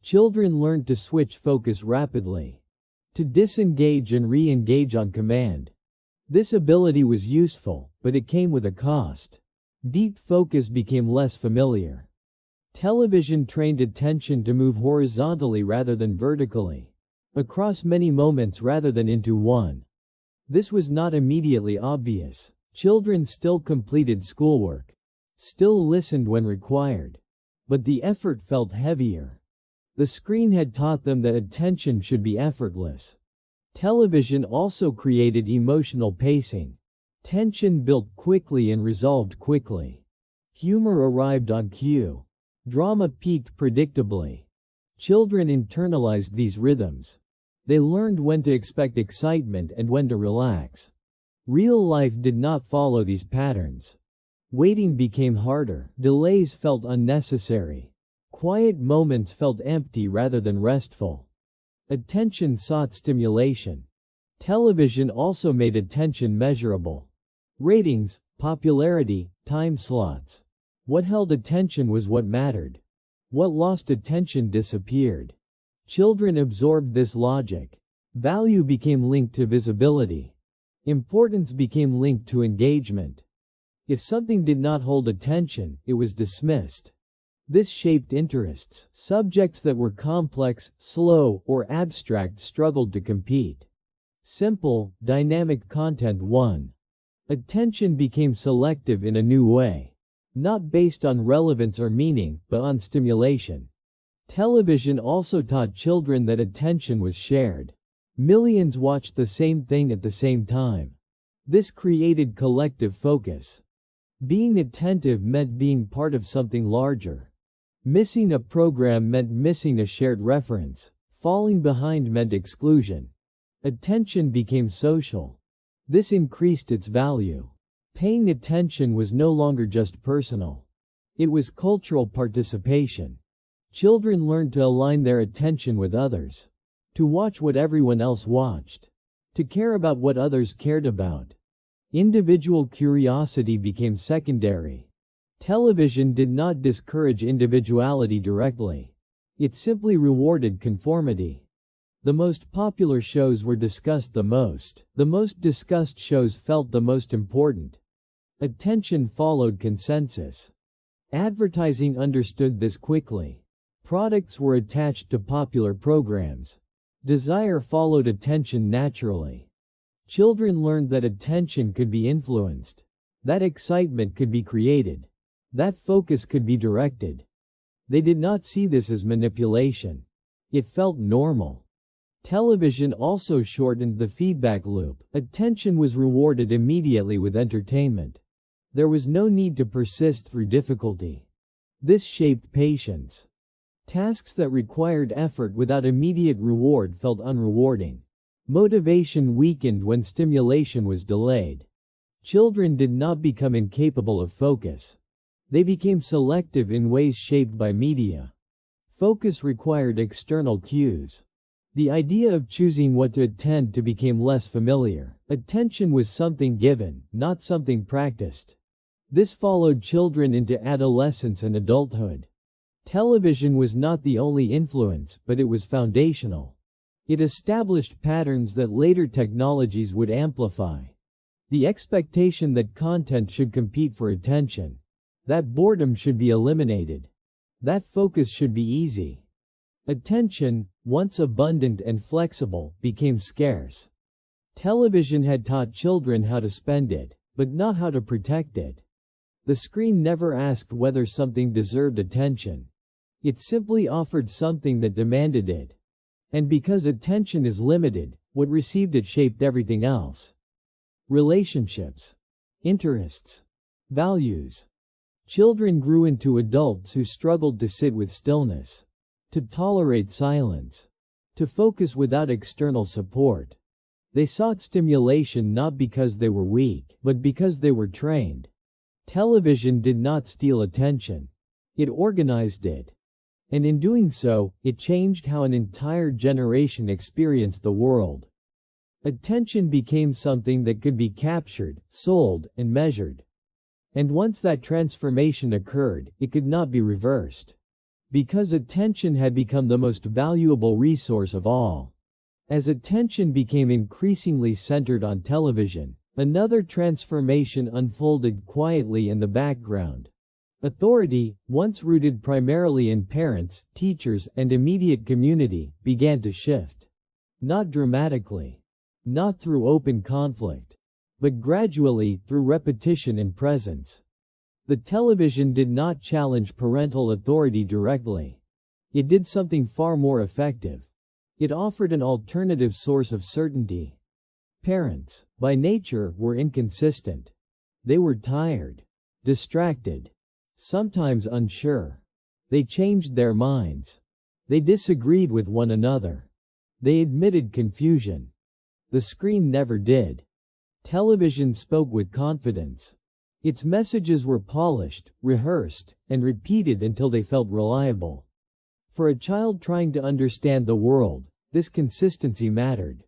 Children learned to switch focus rapidly, to disengage and re-engage on command. This ability was useful, but it came with a cost. Deep focus became less familiar. Television trained attention to move horizontally rather than vertically, across many moments rather than into one. This was not immediately obvious. Children still completed schoolwork, still listened when required, but the effort felt heavier. The screen had taught them that attention should be effortless. Television also created emotional pacing. Tension built quickly and resolved quickly. Humor arrived on cue. Drama peaked predictably. Children internalized these rhythms. They learned when to expect excitement and when to relax. Real life did not follow these patterns. Waiting became harder. Delays felt unnecessary. Quiet moments felt empty rather than restful. Attention sought stimulation. Television also made attention measurable. Ratings, popularity, time slots. What held attention was what mattered. What lost attention disappeared. Children absorbed this logic. Value became linked to visibility. Importance became linked to engagement. If something did not hold attention, it was dismissed. This shaped interests. Subjects that were complex, slow, or abstract struggled to compete. Simple, dynamic content won. Attention became selective in a new way. Not based on relevance or meaning, but on stimulation. Television also taught children that attention was shared. Millions watched the same thing at the same time. This created collective focus. Being attentive meant being part of something larger. Missing a program meant missing a shared reference. Falling behind meant exclusion. Attention became social. This increased its value. Paying attention was no longer just personal. It was cultural participation. Children learned to align their attention with others, to watch what everyone else watched, to care about what others cared about. Individual curiosity became secondary. Television did not discourage individuality directly. It simply rewarded conformity. The most popular shows were discussed the most. The most discussed shows felt the most important. Attention followed consensus. Advertising understood this quickly. Products were attached to popular programs. Desire followed attention naturally. Children learned that attention could be influenced, that excitement could be created, that focus could be directed. They did not see this as manipulation. It felt normal. Television also shortened the feedback loop. Attention was rewarded immediately with entertainment. There was no need to persist through difficulty. This shaped patience. Tasks that required effort without immediate reward felt unrewarding. Motivation weakened when stimulation was delayed. Children did not become incapable of focus. They became selective in ways shaped by media. Focus required external cues. The idea of choosing what to attend to became less familiar. Attention was something given, not something practiced. This followed children into adolescence and adulthood. Television was not the only influence, but it was foundational. It established patterns that later technologies would amplify. The expectation that content should compete for attention, that boredom should be eliminated, that focus should be easy. Attention, once abundant and flexible, became scarce. Television had taught children how to spend it, but not how to protect it. The screen never asked whether something deserved attention. It simply offered something that demanded it. And because attention is limited, what received it shaped everything else. Relationships, interests, values. Children grew into adults who struggled to sit with stillness, to tolerate silence, to focus without external support. They sought stimulation not because they were weak, but because they were trained. Television did not steal attention. It organized it. And in doing so, it changed how an entire generation experienced the world. Attention became something that could be captured, sold, and measured. And once that transformation occurred, it could not be reversed. Because attention had become the most valuable resource of all. As attention became increasingly centered on television, another transformation unfolded quietly in the background. Authority, once rooted primarily in parents, teachers, and immediate community, began to shift. Not dramatically, not through open conflict, but gradually through repetition and presence. The television did not challenge parental authority directly. It did something far more effective. It offered an alternative source of certainty. Parents, by nature, were inconsistent. They were tired, distracted, sometimes unsure. They changed their minds. They disagreed with one another. They admitted confusion. The screen never did. Television spoke with confidence. Its messages were polished, rehearsed, and repeated until they felt reliable. For a child trying to understand the world, this consistency mattered.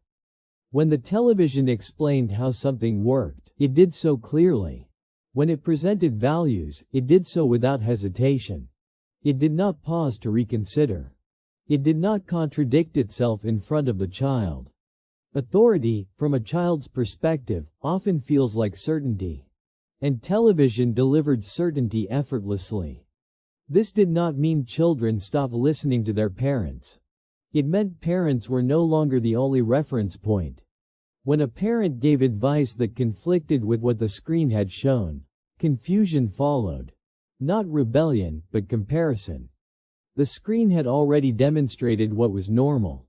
When the television explained how something worked, it did so clearly. When it presented values, it did so without hesitation. It did not pause to reconsider. It did not contradict itself in front of the child. Authority, from a child's perspective, often feels like certainty. And television delivered certainty effortlessly. This did not mean children stopped listening to their parents. It meant parents were no longer the only reference point. When a parent gave advice that conflicted with what the screen had shown, confusion followed. Not rebellion, but comparison. The screen had already demonstrated what was normal,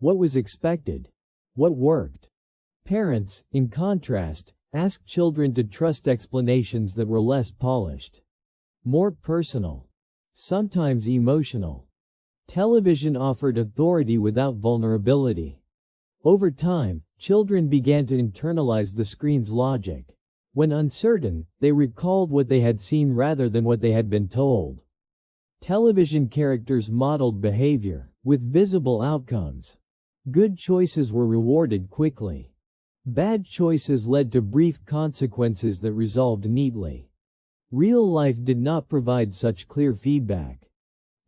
what was expected, what worked. Parents, in contrast, asked children to trust explanations that were less polished, more personal, sometimes emotional. Television offered authority without vulnerability. Over time, children began to internalize the screen's logic. When uncertain, they recalled what they had seen rather than what they had been told. Television characters modeled behavior, with visible outcomes. Good choices were rewarded quickly. Bad choices led to brief consequences that resolved neatly. Real life did not provide such clear feedback.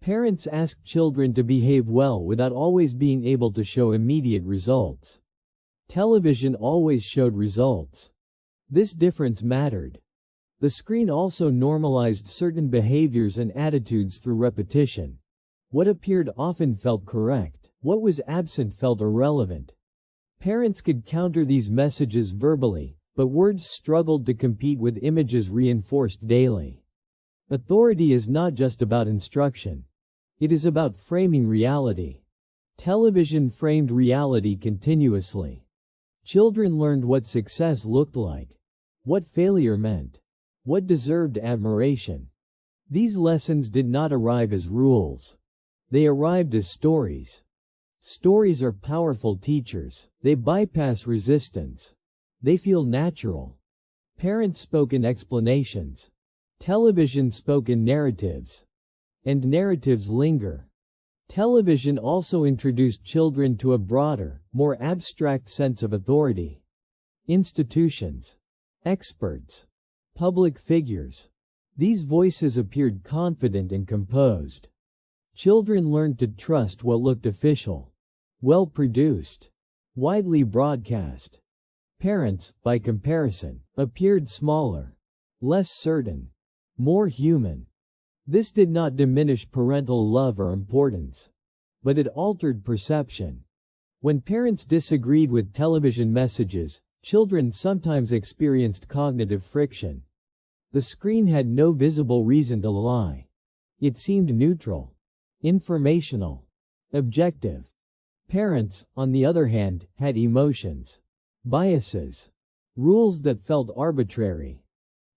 Parents asked children to behave well without always being able to show immediate results. Television always showed results. This difference mattered. The screen also normalized certain behaviors and attitudes through repetition. What appeared often felt correct. What was absent felt irrelevant. Parents could counter these messages verbally, but words struggled to compete with images reinforced daily. Authority is not just about instruction. It is about framing reality. Television framed reality continuously. Children learned what success looked like, what failure meant, what deserved admiration. These lessons did not arrive as rules. They arrived as stories. Stories are powerful teachers. They bypass resistance. They feel natural. Parents spoke in explanations. Television spoke in narratives. And narratives linger. Television also introduced children to a broader, more abstract sense of authority. Institutions, experts, public figures. These voices appeared confident and composed. Children learned to trust what looked official, well-produced, widely broadcast. Parents, by comparison, appeared smaller, less certain, more human. This did not diminish parental love or importance, but it altered perception. When parents disagreed with television messages, children sometimes experienced cognitive friction. The screen had no visible reason to lie. It seemed neutral, informational, objective. Parents, on the other hand, had emotions, biases, rules that felt arbitrary.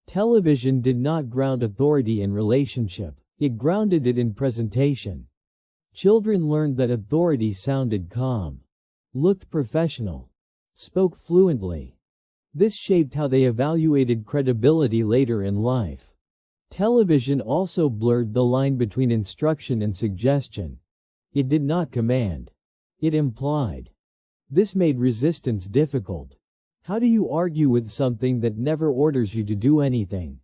Television did not ground authority in relationship, it grounded it in presentation. Children learned that authority sounded calm, looked professional, spoke fluently. This shaped how they evaluated credibility later in life. Television also blurred the line between instruction and suggestion. It did not command. It implied. This made resistance difficult. How do you argue with something that never orders you to do anything?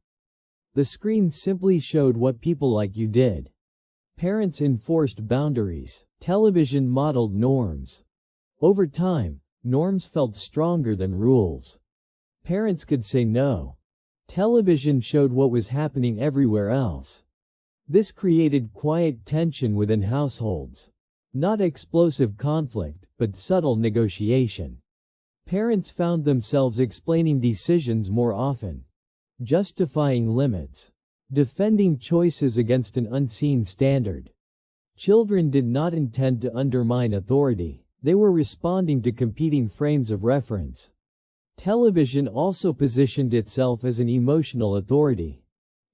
The screen simply showed what people like you did. Parents enforced boundaries. Television modeled norms. Over time, norms felt stronger than rules. Parents could say no. Television showed what was happening everywhere else. This created quiet tension within households. Not explosive conflict, but subtle negotiation. Parents found themselves explaining decisions more often, justifying limits, defending choices against an unseen standard. Children did not intend to undermine authority. They were responding to competing frames of reference. Television also positioned itself as an emotional authority.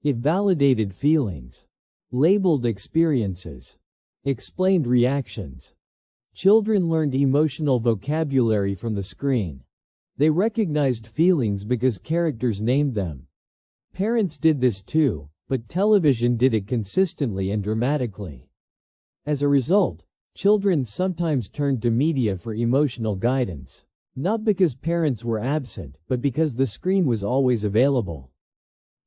It validated feelings, labeled experiences, explained reactions. Children learned emotional vocabulary from the screen. They recognized feelings because characters named them. Parents did this too, but television did it consistently and dramatically. As a result, children sometimes turned to media for emotional guidance. Not because parents were absent, but because the screen was always available.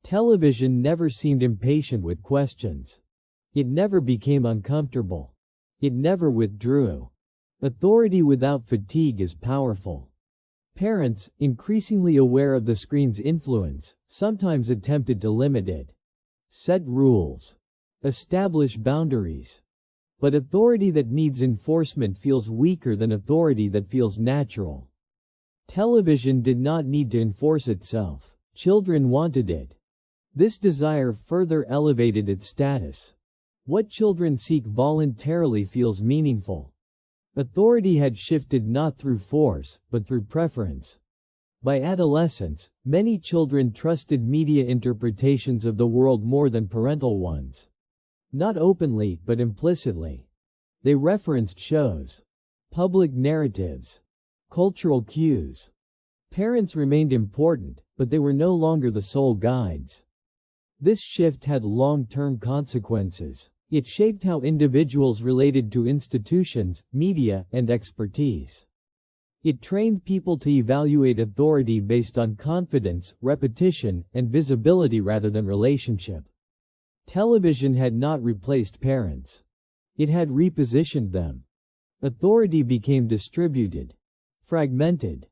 Television never seemed impatient with questions. It never became uncomfortable. It never withdrew. Authority without fatigue is powerful. Parents, increasingly aware of the screen's influence, sometimes attempted to limit it. Set rules. Establish boundaries. But authority that needs enforcement feels weaker than authority that feels natural. Television did not need to enforce itself. Children wanted it. This desire further elevated its status. What children seek voluntarily feels meaningful. Authority had shifted not through force, but through preference. By adolescence, many children trusted media interpretations of the world more than parental ones. Not openly, but implicitly. They referenced shows, public narratives, Cultural cues. Parents remained important, but they were no longer the sole guides. This shift had long-term consequences. It shaped how individuals related to institutions, media, and expertise. It trained people to evaluate authority based on confidence, repetition, and visibility rather than relationship. Television had not replaced parents. It had repositioned them. Authority became distributed, fragmented.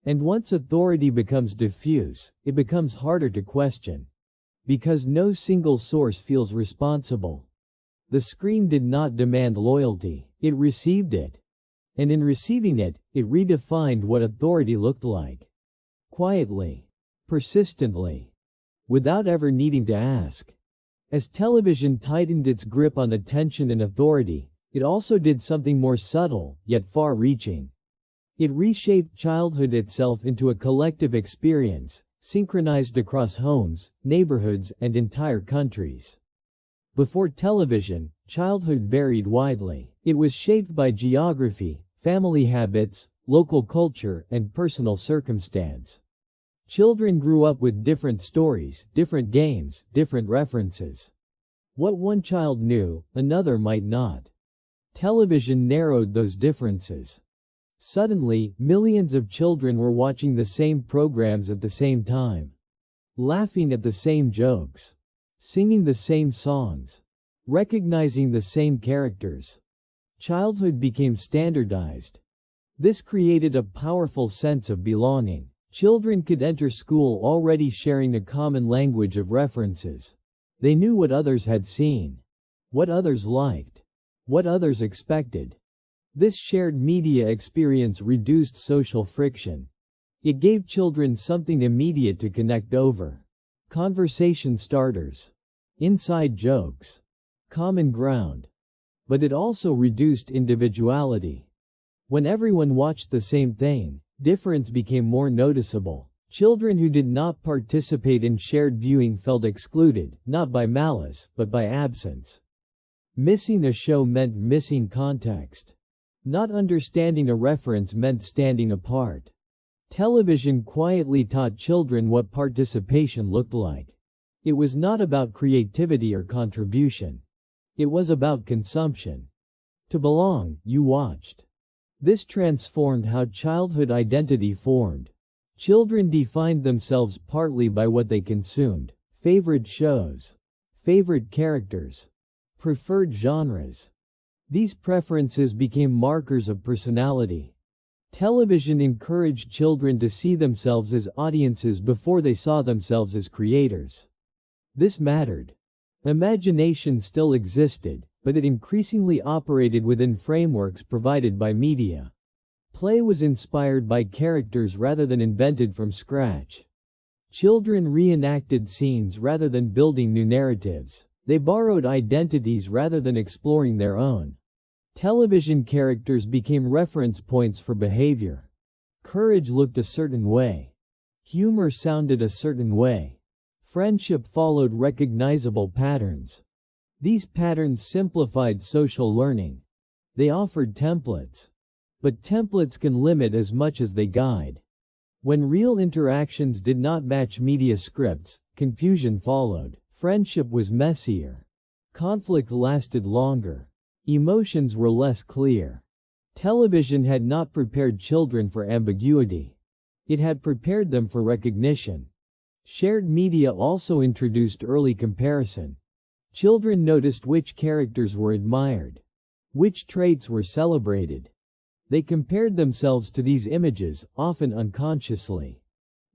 And once authority becomes diffuse, it becomes harder to question. Because no single source feels responsible. The screen did not demand loyalty, it received it. And in receiving it, it redefined what authority looked like. Quietly. Persistently. Without ever needing to ask. As television tightened its grip on attention and authority, it also did something more subtle, yet far-reaching. It reshaped childhood itself into a collective experience, synchronized across homes, neighborhoods, and entire countries. Before television, childhood varied widely. It was shaped by geography, family habits, local culture, and personal circumstance. Children grew up with different stories, different games, different references. What one child knew, another might not. Television narrowed those differences. Suddenly, millions of children were watching the same programs at the same time. Laughing at the same jokes. Singing the same songs. Recognizing the same characters. Childhood became standardized. This created a powerful sense of belonging. Children could enter school already sharing a common language of references. They knew what others had seen. What others liked. What others expected. This shared media experience reduced social friction. It gave children something immediate to connect over. Conversation starters. Inside jokes. Common ground. But it also reduced individuality. When everyone watched the same thing, difference became more noticeable. Children who did not participate in shared viewing felt excluded, not by malice, but by absence. Missing a show meant missing context. Not understanding a reference meant standing apart. Television quietly taught children what participation looked like. It was not about creativity or contribution. It was about consumption. To belong, you watched. This transformed how childhood identity formed. Children defined themselves partly by what they consumed. Favorite shows. Favorite characters. Preferred genres. These preferences became markers of personality. Television encouraged children to see themselves as audiences before they saw themselves as creators. This mattered. Imagination still existed, but it increasingly operated within frameworks provided by media. Play was inspired by characters rather than invented from scratch. Children reenacted scenes rather than building new narratives. They borrowed identities rather than exploring their own. Television characters became reference points for behavior. Courage looked a certain way. Humor sounded a certain way. Friendship followed recognizable patterns. These patterns simplified social learning. They offered templates. But templates can limit as much as they guide. When real interactions did not match media scripts, confusion followed. Friendship was messier. Conflict lasted longer. Emotions were less clear. Television had not prepared children for ambiguity. It had prepared them for recognition. Shared media also introduced early comparison. Children noticed which characters were admired. Which traits were celebrated. They compared themselves to these images, often unconsciously.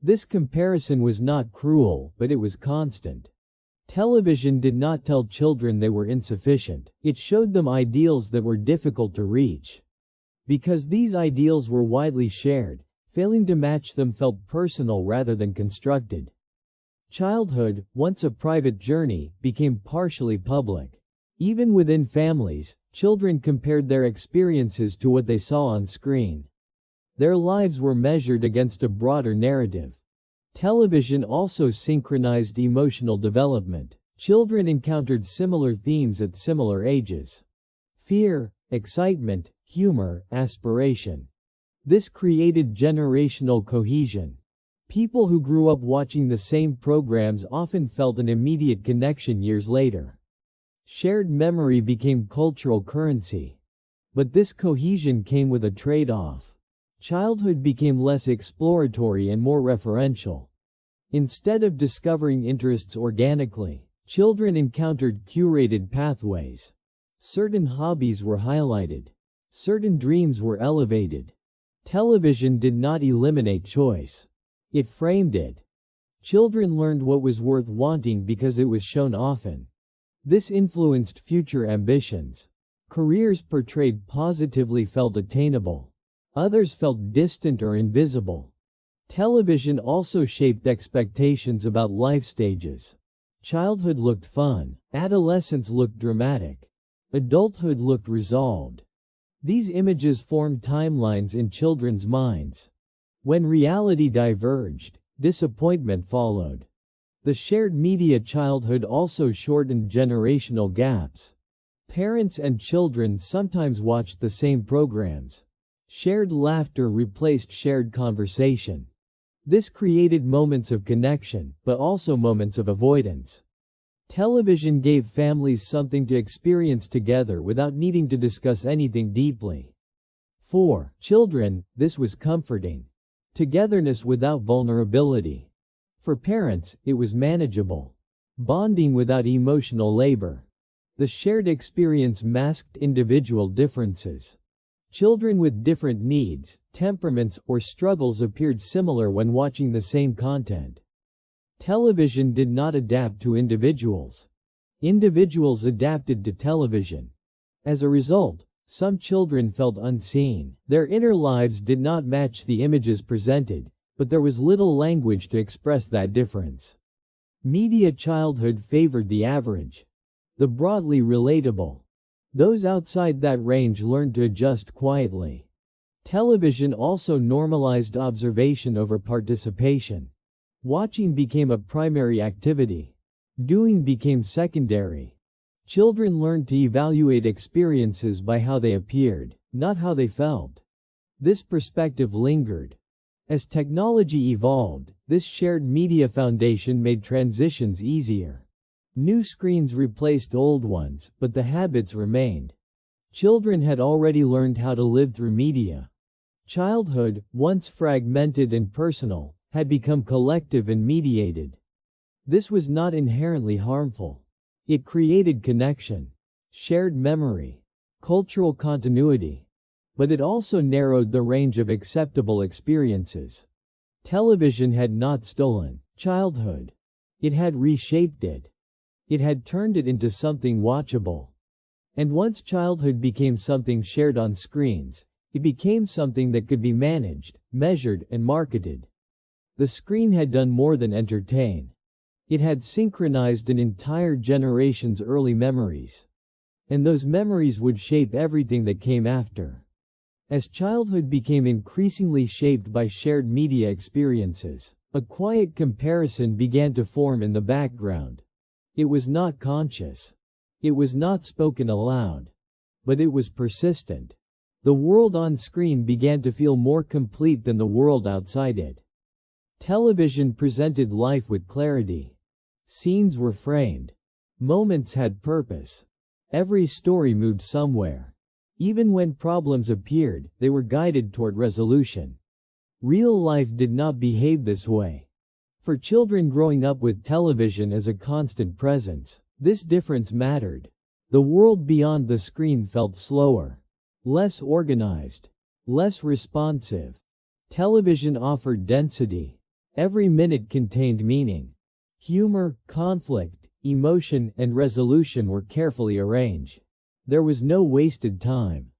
This comparison was not cruel, but it was constant. Television did not tell children they were insufficient. It showed them ideals that were difficult to reach. Because these ideals were widely shared, failing to match them felt personal rather than constructed. Childhood, once a private journey, became partially public. Even within families, children compared their experiences to what they saw on screen. Their lives were measured against a broader narrative. Television also synchronized emotional development. Children encountered similar themes at similar ages. Fear, excitement, humor, aspiration. This created generational cohesion. People who grew up watching the same programs often felt an immediate connection years later. Shared memory became cultural currency. But this cohesion came with a trade-off. Childhood became less exploratory and more referential. Instead of discovering interests organically, children encountered curated pathways. Certain hobbies were highlighted. Certain dreams were elevated. Television did not eliminate choice. It framed it. Children learned what was worth wanting because it was shown often. This influenced future ambitions. Careers portrayed positively felt attainable. Others felt distant or invisible. Television also shaped expectations about life stages. Childhood looked fun. Adolescence looked dramatic. Adulthood looked resolved. These images formed timelines in children's minds. When reality diverged, disappointment followed. The shared media childhood also shortened generational gaps. Parents and children sometimes watched the same programs. Shared laughter replaced shared conversation. This created moments of connection, but also moments of avoidance. Television gave families something to experience together without needing to discuss anything deeply. For children, this was comforting. Togetherness without vulnerability. For parents, it was manageable. Bonding without emotional labor. The shared experience masked individual differences. Children with different needs, temperaments, or struggles appeared similar when watching the same content. Television did not adapt to individuals. Individuals adapted to television. As a result, some children felt unseen. Their inner lives did not match the images presented, but there was little language to express that difference. Media childhood favored the average. The broadly relatable. Those outside that range learned to adjust quietly. Television also normalized observation over participation. Watching became a primary activity. Doing became secondary. Children learned to evaluate experiences by how they appeared, not how they felt. This perspective lingered. As technology evolved, this shared media foundation made transitions easier. New screens replaced old ones, but the habits remained. Children had already learned how to live through media. Childhood, once fragmented and personal, had become collective and mediated. This was not inherently harmful. It created connection, shared memory, cultural continuity. But it also narrowed the range of acceptable experiences. Television had not stolen childhood. It had reshaped it. It had turned it into something watchable. And once childhood became something shared on screens, it became something that could be managed, measured, and marketed. The screen had done more than entertain. It had synchronized an entire generation's early memories. And those memories would shape everything that came after. As childhood became increasingly shaped by shared media experiences, a quiet comparison began to form in the background. It was not conscious. It was not spoken aloud. But it was persistent. The world on screen began to feel more complete than the world outside it. Television presented life with clarity. Scenes were framed. Moments had purpose. Every story moved somewhere. Even when problems appeared, they were guided toward resolution. Real life did not behave this way. For children growing up with television as a constant presence, this difference mattered. The world beyond the screen felt slower, less organized, less responsive. Television offered density. Every minute contained meaning. Humor, conflict, emotion, and resolution were carefully arranged. There was no wasted time.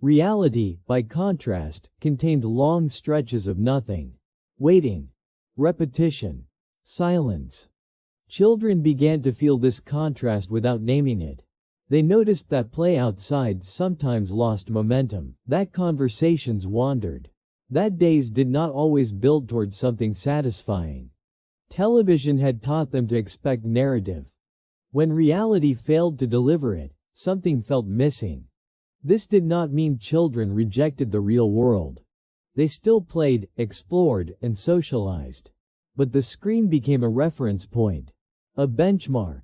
Reality, by contrast, contained long stretches of nothing. Waiting. Repetition. Silence. Children began to feel this contrast without naming it. They noticed that play outside sometimes lost momentum, that conversations wandered, that days did not always build toward something satisfying. Television had taught them to expect narrative. When reality failed to deliver it, something felt missing. This did not mean children rejected the real world. They still played, explored, and socialized. But the screen became a reference point, a benchmark.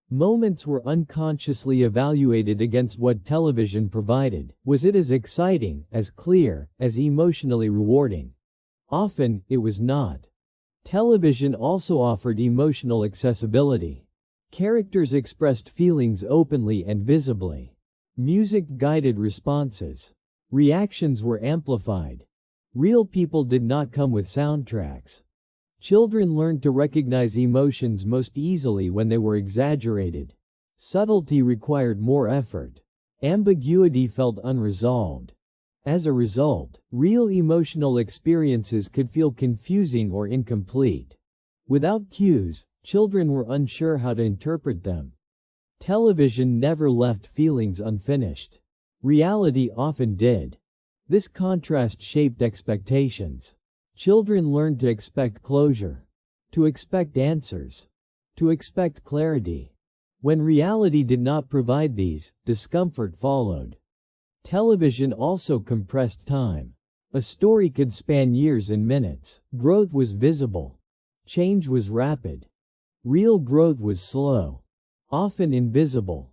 Moments were unconsciously evaluated against what television provided. Was it as exciting, as clear, as emotionally rewarding? Often, it was not. Television also offered emotional accessibility. Characters expressed feelings openly and visibly. Music guided responses. Reactions were amplified. Real people did not come with soundtracks. Children learned to recognize emotions most easily when they were exaggerated. Subtlety required more effort. Ambiguity felt unresolved. As a result, real emotional experiences could feel confusing or incomplete. Without cues, children were unsure how to interpret them. Television never left feelings unfinished. Reality often did. This contrast shaped expectations. Children learned to expect closure, to expect answers, to expect clarity. When reality did not provide these, discomfort followed. Television also compressed time. A story could span years in minutes. Growth was visible. Change was rapid. Real growth was slow, often invisible.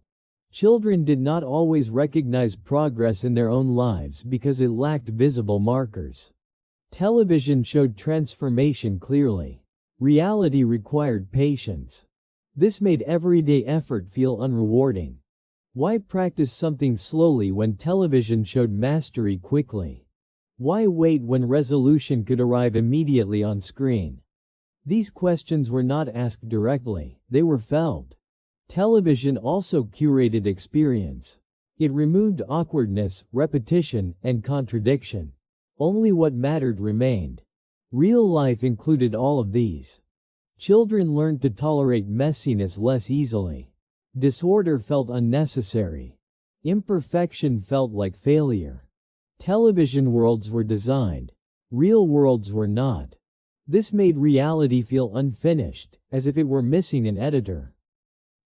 Children did not always recognize progress in their own lives because it lacked visible markers. Television showed transformation clearly. Reality required patience. This made everyday effort feel unrewarding. Why practice something slowly when television showed mastery quickly? Why wait when resolution could arrive immediately on screen? These questions were not asked directly, they were felt. Television also curated experience. It removed awkwardness, repetition, and contradiction. Only what mattered remained. Real life included all of these. Children learned to tolerate messiness less easily. Disorder felt unnecessary. Imperfection felt like failure. Television worlds were designed. Real worlds were not. This made reality feel unfinished, as if it were missing an editor.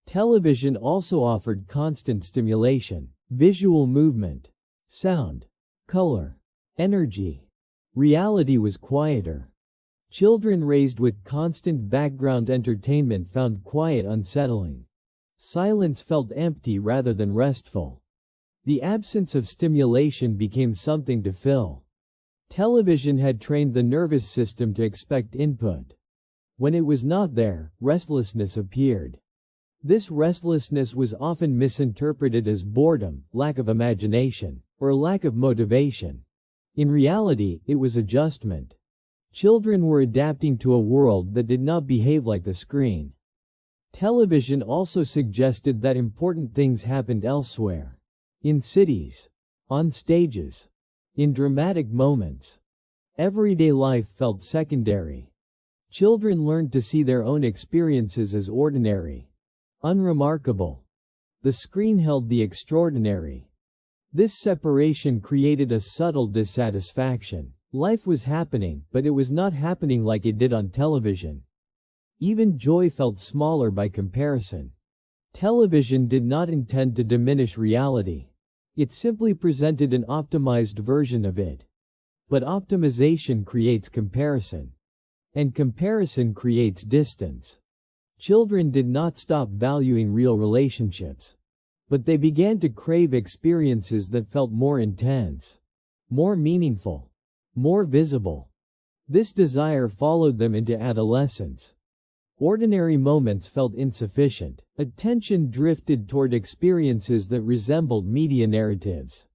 Television also offered constant stimulation, visual movement, sound, color, energy. Reality was quieter. Children raised with constant background entertainment found quiet unsettling. Silence felt empty rather than restful. The absence of stimulation became something to fill. Television had trained the nervous system to expect input. When it was not there, restlessness appeared. This restlessness was often misinterpreted as boredom, lack of imagination, or lack of motivation. In reality, it was adjustment. Children were adapting to a world that did not behave like the screen. Television also suggested that important things happened elsewhere. In cities. On stages. In dramatic moments. Everyday life felt secondary. Children learned to see their own experiences as ordinary, unremarkable. The screen held the extraordinary. This separation created a subtle dissatisfaction. Life was happening, but it was not happening like it did on television. Even joy felt smaller by comparison. Television did not intend to diminish reality. It simply presented an optimized version of it. But optimization creates comparison. And comparison creates distance. Children did not stop valuing real relationships. But they began to crave experiences that felt more intense, more meaningful, more visible. This desire followed them into adolescence. Ordinary moments felt insufficient. Attention drifted toward experiences that resembled media narratives.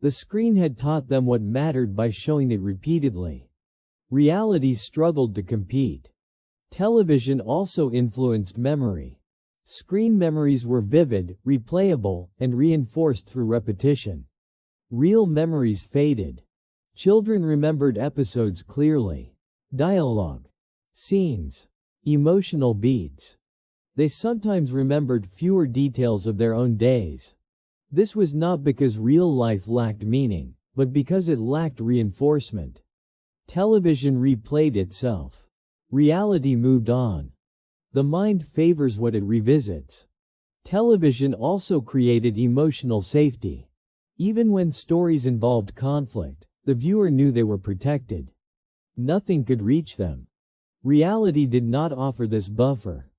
The screen had taught them what mattered by showing it repeatedly. Reality struggled to compete. Television also influenced memory. Screen memories were vivid, replayable, and reinforced through repetition. Real memories faded. Children remembered episodes clearly. Dialogue, scenes, emotional beats. They sometimes remembered fewer details of their own days. This was not because real life lacked meaning, but because it lacked reinforcement. Television replayed itself. Reality moved on. The mind favors what it revisits. Television also created emotional safety. Even when stories involved conflict, The viewer knew they were protected. Nothing could reach them. Reality did not offer this buffer.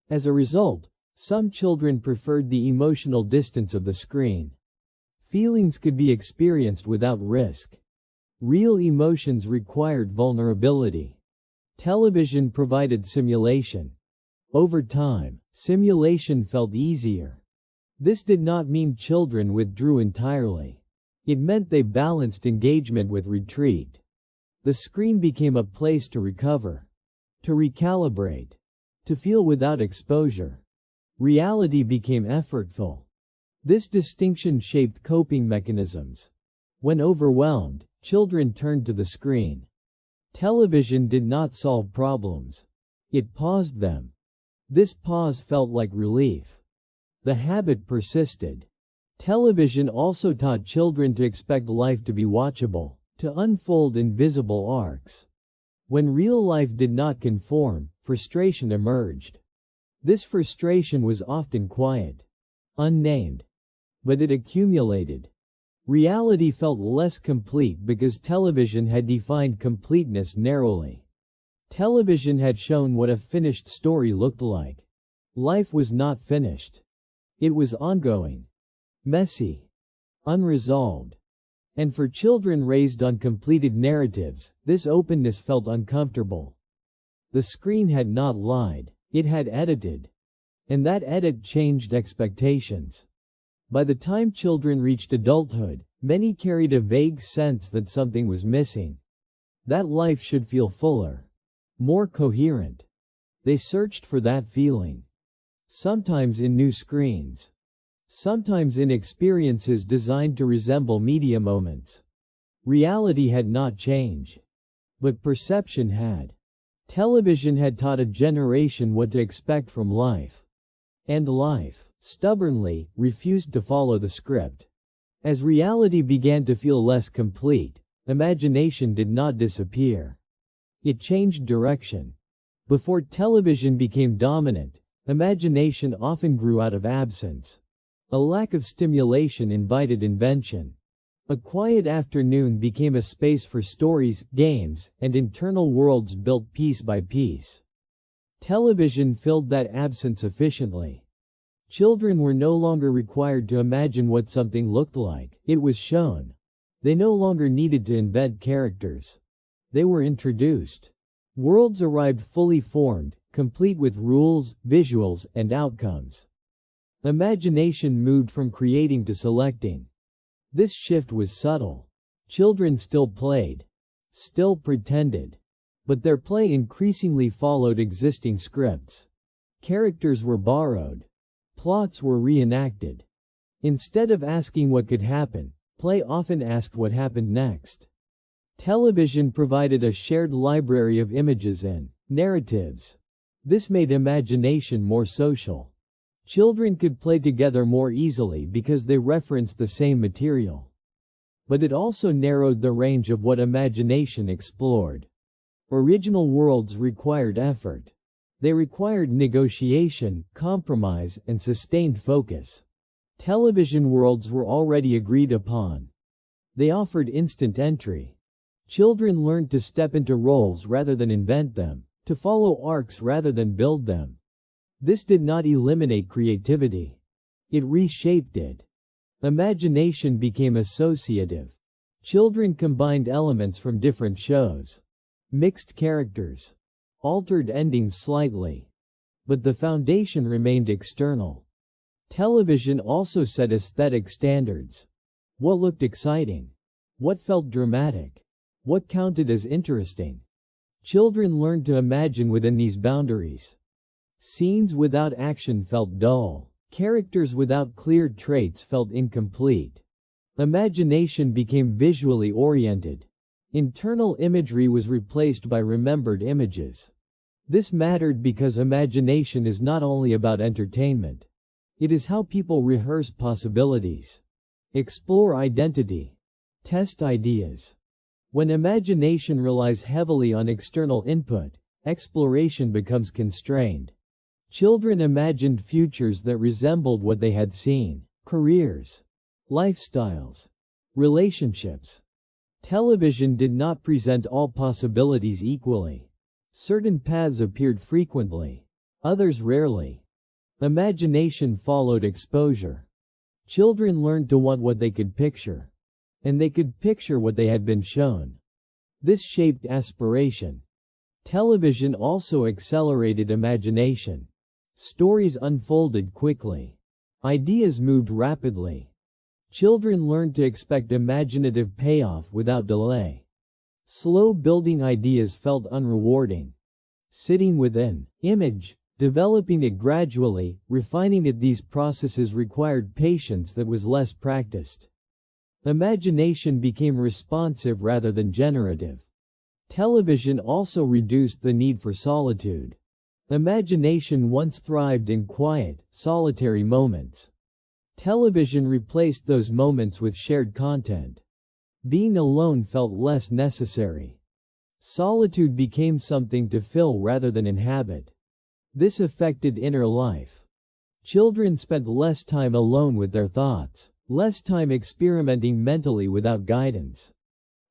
As a result, some children preferred the emotional distance of the screen. Feelings could be experienced without risk. Real emotions required vulnerability. Television provided simulation. Over time, simulation felt easier. This did not mean children withdrew entirely. It meant they balanced engagement with retreat. The screen became a place to recover, to recalibrate, to feel without exposure. Reality became effortful. This distinction shaped coping mechanisms. When overwhelmed, children turned to the screen. Television did not solve problems. It paused them. This pause felt like relief. The habit persisted. Television also taught children to expect life to be watchable, to unfold in visible arcs. When real life did not conform, frustration emerged. This frustration was often quiet, unnamed, but it accumulated. Reality felt less complete because television had defined completeness narrowly. Television had shown what a finished story looked like. Life was not finished. It was ongoing, messy, unresolved. And for children raised on completed narratives, this openness felt uncomfortable. The screen had not lied, it had edited. And that edit changed expectations. By the time children reached adulthood, many carried a vague sense that something was missing. That life should feel fuller, more coherent. They searched for that feeling. Sometimes in new screens. Sometimes in experiences designed to resemble media moments. Reality had not changed. But perception had. Television had taught a generation what to expect from life. And life, stubbornly, refused to follow the script. As reality began to feel less complete, imagination did not disappear. It changed direction. Before television became dominant, imagination often grew out of absence. A lack of stimulation invited invention. A quiet afternoon became a space for stories, games, and internal worlds built piece by piece. Television filled that absence efficiently. Children were no longer required to imagine what something looked like. It was shown. They no longer needed to invent characters. They were introduced. Worlds arrived fully formed, complete with rules, visuals, and outcomes. Imagination moved from creating to selecting. This shift was subtle. Children still played, still pretended, but their play increasingly followed existing scripts. Characters were borrowed. Plots were reenacted. Instead of asking what could happen, play often asked what happened next. Television provided a shared library of images and narratives. This made imagination more social. Children could play together more easily because they referenced the same material. But it also narrowed the range of what imagination explored. Original worlds required effort. They required negotiation, compromise, and sustained focus. Television worlds were already agreed upon. They offered instant entry. Children learned to step into roles rather than invent them, to follow arcs rather than build them. This did not eliminate creativity. It reshaped it. Imagination became associative. Children combined elements from different shows, mixed characters, altered endings slightly. But the foundation remained external. Television also set aesthetic standards. What looked exciting? What felt dramatic? What counted as interesting? Children learned to imagine within these boundaries. Scenes without action felt dull. Characters without clear traits felt incomplete. Imagination became visually oriented. Internal imagery was replaced by remembered images. This mattered because imagination is not only about entertainment. It is how people rehearse possibilities, explore identity, test ideas. When imagination relies heavily on external input, exploration becomes constrained. Children imagined futures that resembled what they had seen: careers, lifestyles, relationships. Television did not present all possibilities equally. Certain paths appeared frequently, others rarely. Imagination followed exposure. Children learned to want what they could picture, and they could picture what they had been shown. This shaped aspiration. Television also accelerated imagination. Stories unfolded quickly. Ideas moved rapidly. Children learned to expect imaginative payoff without delay. Slow building ideas felt unrewarding. Sitting with an image, developing it gradually, refining it, these processes required patience that was less practiced. Imagination became responsive rather than generative. Television also reduced the need for solitude. Imagination once thrived in quiet, solitary moments. Television replaced those moments with shared content. Being alone felt less necessary. Solitude became something to fill rather than inhabit. This affected inner life. Children spent less time alone with their thoughts, less time experimenting mentally without guidance.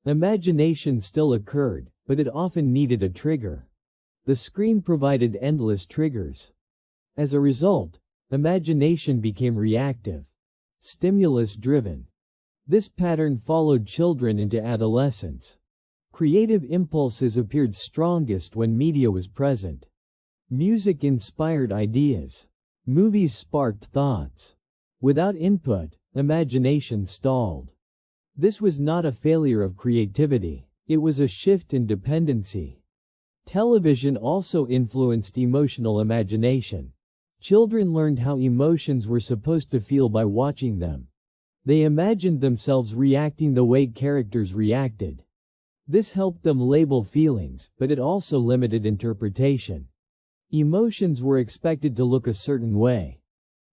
Imagination still occurred, but it often needed a trigger. The screen provided endless triggers. As a result, imagination became reactive, stimulus-driven. This pattern followed children into adolescence. Creative impulses appeared strongest when media was present. Music inspired ideas. Movies sparked thoughts. Without input, imagination stalled. This was not a failure of creativity, it was a shift in dependency. Television also influenced emotional imagination. Children learned how emotions were supposed to feel by watching them. They imagined themselves reacting the way characters reacted. This helped them label feelings, but it also limited interpretation. Emotions were expected to look a certain way.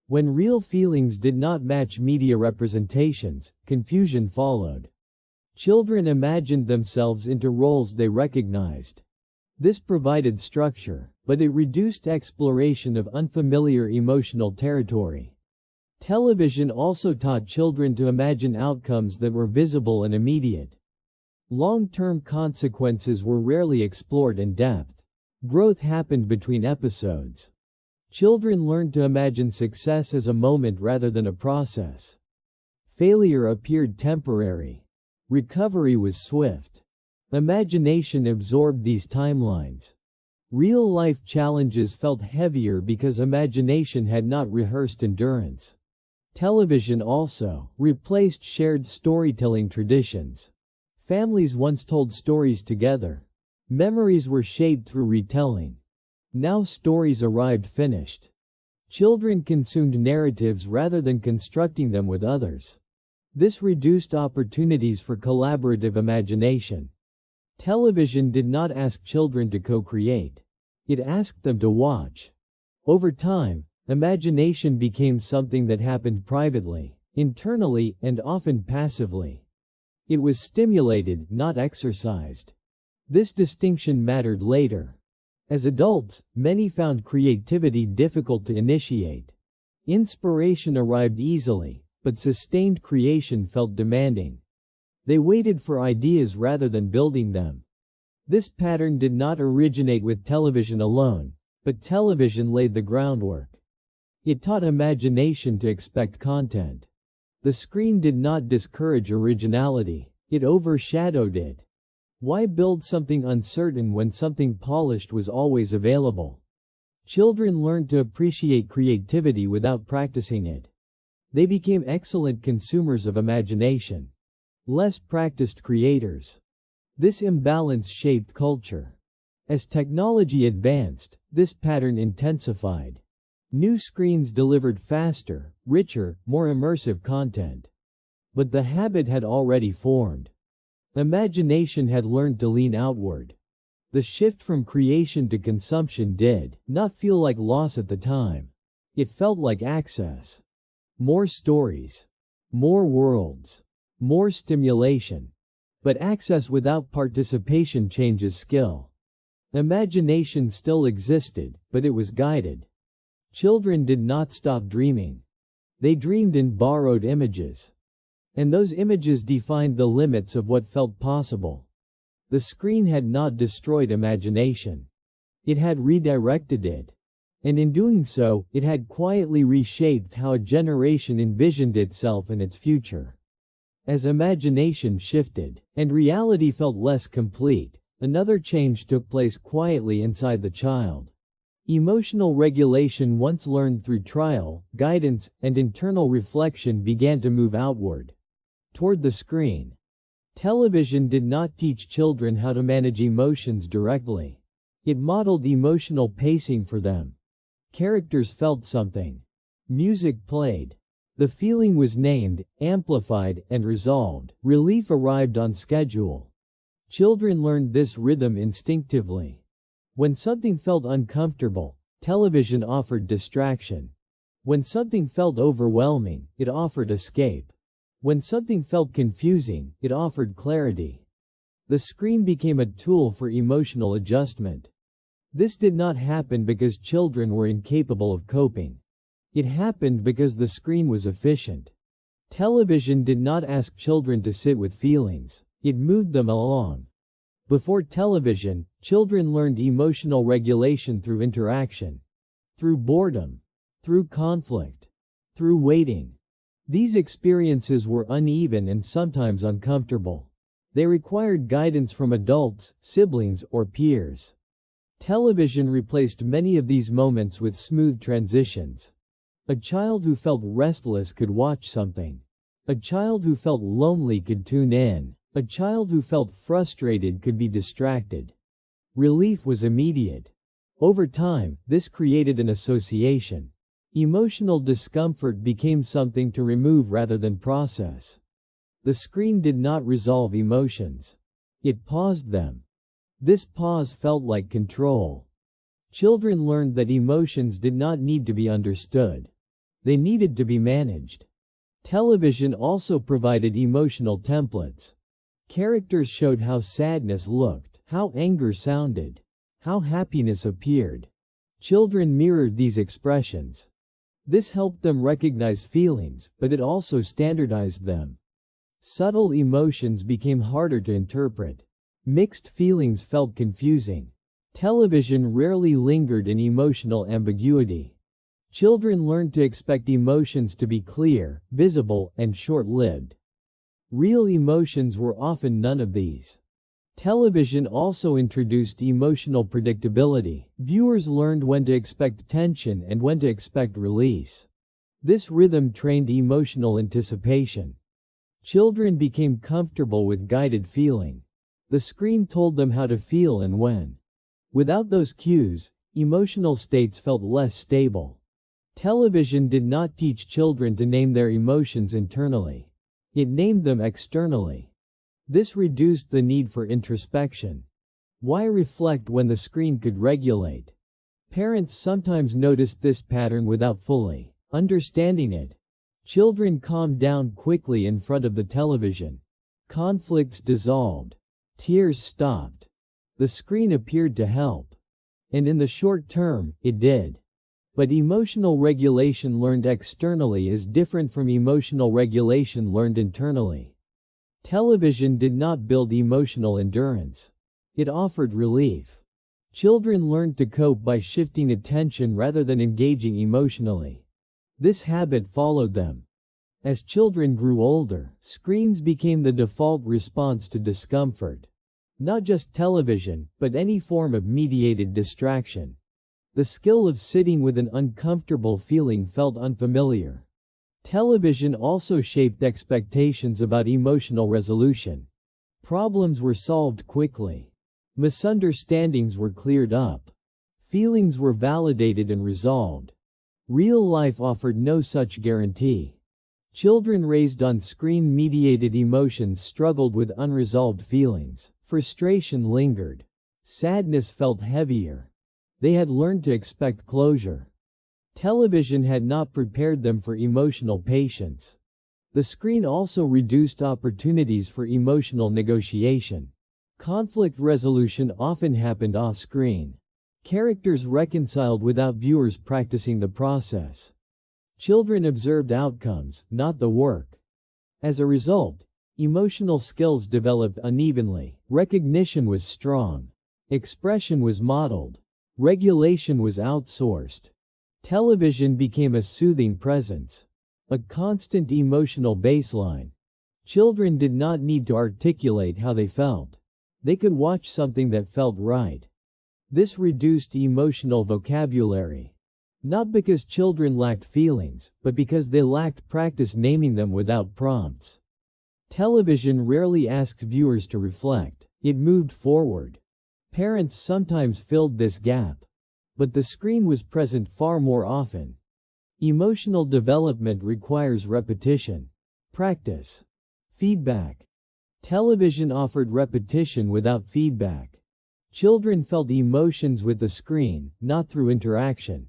When real feelings did not match media representations, confusion followed. Children imagined themselves into roles they recognized. This provided structure, but it reduced exploration of unfamiliar emotional territory. Television also taught children to imagine outcomes that were visible and immediate. Long-term consequences were rarely explored in depth. Growth happened between episodes. Children learned to imagine success as a moment rather than a process. Failure appeared temporary. Recovery was swift. Imagination absorbed these timelines. Real-life challenges felt heavier because imagination had not rehearsed endurance. Television also replaced shared storytelling traditions. Families once told stories together. Memories were shaped through retelling. Now stories arrived finished. Children consumed narratives rather than constructing them with others. This reduced opportunities for collaborative imagination. Television did not ask children to co-create. It asked them to watch. Over time, imagination became something that happened privately, internally, and often passively. It was stimulated, not exercised. This distinction mattered later. As adults, many found creativity difficult to initiate. Inspiration arrived easily, but sustained creation felt demanding. They waited for ideas rather than building them. This pattern did not originate with television alone, but television laid the groundwork. It taught imagination to expect content. The screen did not discourage originality, it overshadowed it. Why build something uncertain when something polished was always available? Children learned to appreciate creativity without practicing it. They became excellent consumers of imagination. Less practiced creators. This imbalance shaped culture. As technology advanced, this pattern intensified. New screens delivered faster, richer, more immersive content. But the habit had already formed. Imagination had learned to lean outward. The shift from creation to consumption did not feel like loss at the time. It felt like access. More stories. More worlds. More stimulation. But access without participation changes skill. Imagination still existed, but it was guided. Children did not stop dreaming. They dreamed in borrowed images. And those images defined the limits of what felt possible. The screen had not destroyed imagination. It had redirected it. And in doing so, it had quietly reshaped how a generation envisioned itself and its future. As imagination shifted, and reality felt less complete, another change took place quietly inside the child. Emotional regulation, once learned through trial, guidance, and internal reflection, began to move outward, toward the screen. Television did not teach children how to manage emotions directly. It modeled emotional pacing for them. Characters felt something. Music played. The feeling was named, amplified, and resolved. Relief arrived on schedule. Children learned this rhythm instinctively. When something felt uncomfortable, television offered distraction. When something felt overwhelming, it offered escape. When something felt confusing, it offered clarity. The screen became a tool for emotional adjustment. This did not happen because children were incapable of coping. It happened because the screen was efficient. Television did not ask children to sit with feelings. It moved them along. Before television, children learned emotional regulation through interaction, through boredom, through conflict, through waiting. These experiences were uneven and sometimes uncomfortable. They required guidance from adults, siblings, or peers. Television replaced many of these moments with smooth transitions. A child who felt restless could watch something. A child who felt lonely could tune in. A child who felt frustrated could be distracted. Relief was immediate. Over time, this created an association. Emotional discomfort became something to remove rather than process. The screen did not resolve emotions. It paused them. This pause felt like control. Children learned that emotions did not need to be understood. They needed to be managed. Television also provided emotional templates. Characters showed how sadness looked, how anger sounded, how happiness appeared. Children mirrored these expressions. This helped them recognize feelings, but it also standardized them. Subtle emotions became harder to interpret. Mixed feelings felt confusing. Television rarely lingered in emotional ambiguity. Children learned to expect emotions to be clear, visible, and short-lived. Real emotions were often none of these. Television also introduced emotional predictability. Viewers learned when to expect tension and when to expect release. This rhythm trained emotional anticipation. Children became comfortable with guided feeling. The screen told them how to feel and when. Without those cues, emotional states felt less stable. Television did not teach children to name their emotions internally. It named them externally. This reduced the need for introspection. Why reflect when the screen could regulate? Parents sometimes noticed this pattern without fully understanding it. Children calmed down quickly in front of the television. Conflicts dissolved. Tears stopped. The screen appeared to help. And in the short term, it did. But emotional regulation learned externally is different from emotional regulation learned internally. Television did not build emotional endurance. It offered relief. Children learned to cope by shifting attention rather than engaging emotionally. This habit followed them. As children grew older, screens became the default response to discomfort. Not just television, but any form of mediated distraction. The skill of sitting with an uncomfortable feeling felt unfamiliar. Television also shaped expectations about emotional resolution. Problems were solved quickly. Misunderstandings were cleared up. Feelings were validated and resolved. Real life offered no such guarantee. Children raised on screen-mediated emotions struggled with unresolved feelings. Frustration lingered. Sadness felt heavier. They had learned to expect closure. Television had not prepared them for emotional patience. The screen also reduced opportunities for emotional negotiation. Conflict resolution often happened off-screen. Characters reconciled without viewers practicing the process. Children observed outcomes, not the work. As a result, emotional skills developed unevenly. Recognition was strong. Expression was modeled. Regulation was outsourced. Television became a soothing presence, a constant emotional baseline. Children did not need to articulate how they felt. They could watch something that felt right. This reduced emotional vocabulary. Not because children lacked feelings, but because they lacked practice naming them without prompts. Television rarely asked viewers to reflect. It moved forward. Parents sometimes filled this gap, but the screen was present far more often. Emotional development requires repetition, practice, feedback. Television offered repetition without feedback. Children felt emotions with the screen, not through interaction.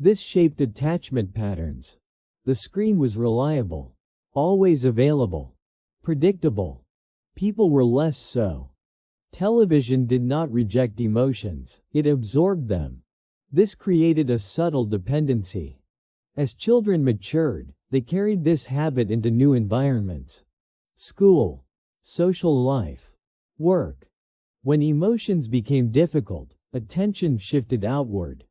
This shaped attachment patterns. The screen was reliable, always available, predictable. People were less so. Television did not reject emotions, it absorbed them. This created a subtle dependency. As children matured, they carried this habit into new environments. School, social life, work. When emotions became difficult, attention shifted outward.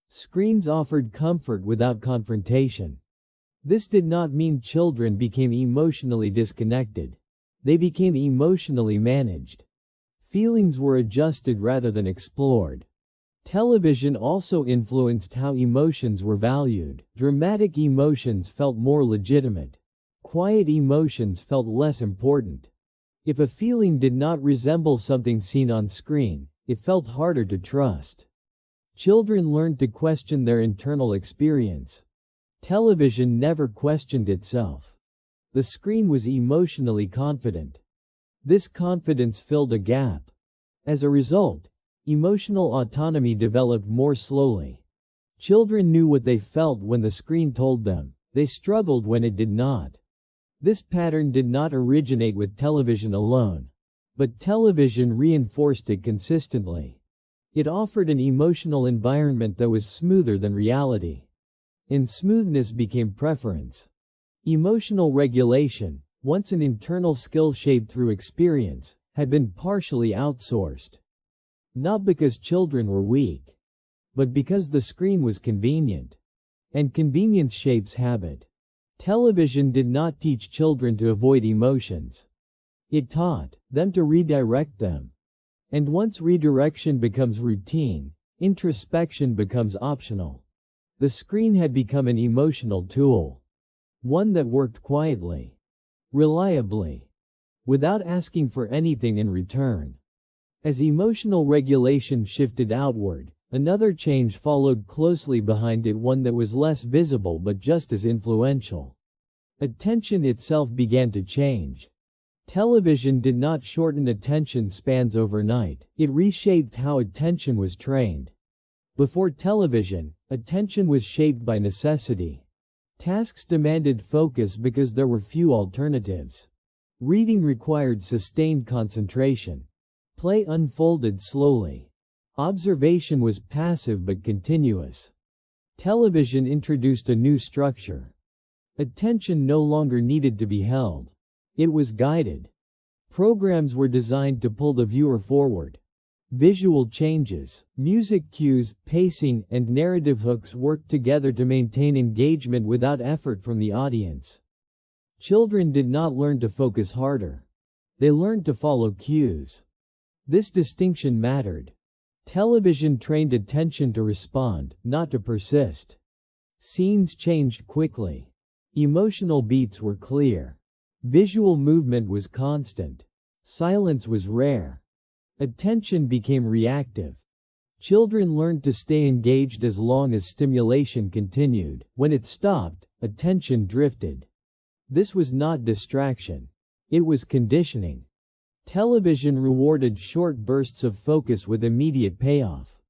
Screens offered comfort without confrontation. This did not mean children became emotionally disconnected. They became emotionally managed. Feelings were adjusted rather than explored. Television also influenced how emotions were valued. Dramatic emotions felt more legitimate. Quiet emotions felt less important. If a feeling did not resemble something seen on screen, it felt harder to trust. Children learned to question their internal experience. Television never questioned itself. The screen was emotionally confident. This confidence filled a gap. As a result, emotional autonomy developed more slowly. Children knew what they felt when the screen told them. They struggled when it did not. This pattern did not originate with television alone, but television reinforced it consistently. It offered an emotional environment that was smoother than reality. And smoothness became preference. Emotional regulation, once an internal skill shaped through experience, had been partially outsourced. Not because children were weak, but because the screen was convenient. And convenience shapes habit. Television did not teach children to avoid emotions. It taught them to redirect them. And once redirection becomes routine, introspection becomes optional. The screen had become an emotional tool. One that worked quietly, reliably, without asking for anything in return. As emotional regulation shifted outward, another change followed closely behind it, one that was less visible but just as influential. Attention itself began to change. Television did not shorten attention spans overnight. It reshaped how attention was trained. Before television, attention was shaped by necessity. Tasks demanded focus because there were few alternatives. Reading required sustained concentration. Play unfolded slowly. Observation was passive but continuous. Television introduced a new structure. Attention no longer needed to be held. It was guided. Programs were designed to pull the viewer forward. Visual changes, music cues, pacing, and narrative hooks worked together to maintain engagement without effort from the audience. Children did not learn to focus harder. They learned to follow cues. This distinction mattered. Television trained attention to respond, not to persist. Scenes changed quickly. Emotional beats were clear. Visual movement was constant. Silence was rare. Attention became reactive. Children learned to stay engaged as long as stimulation continued. When it stopped, attention drifted. This was not distraction. It was conditioning. Television rewarded short bursts of focus with immediate payoff.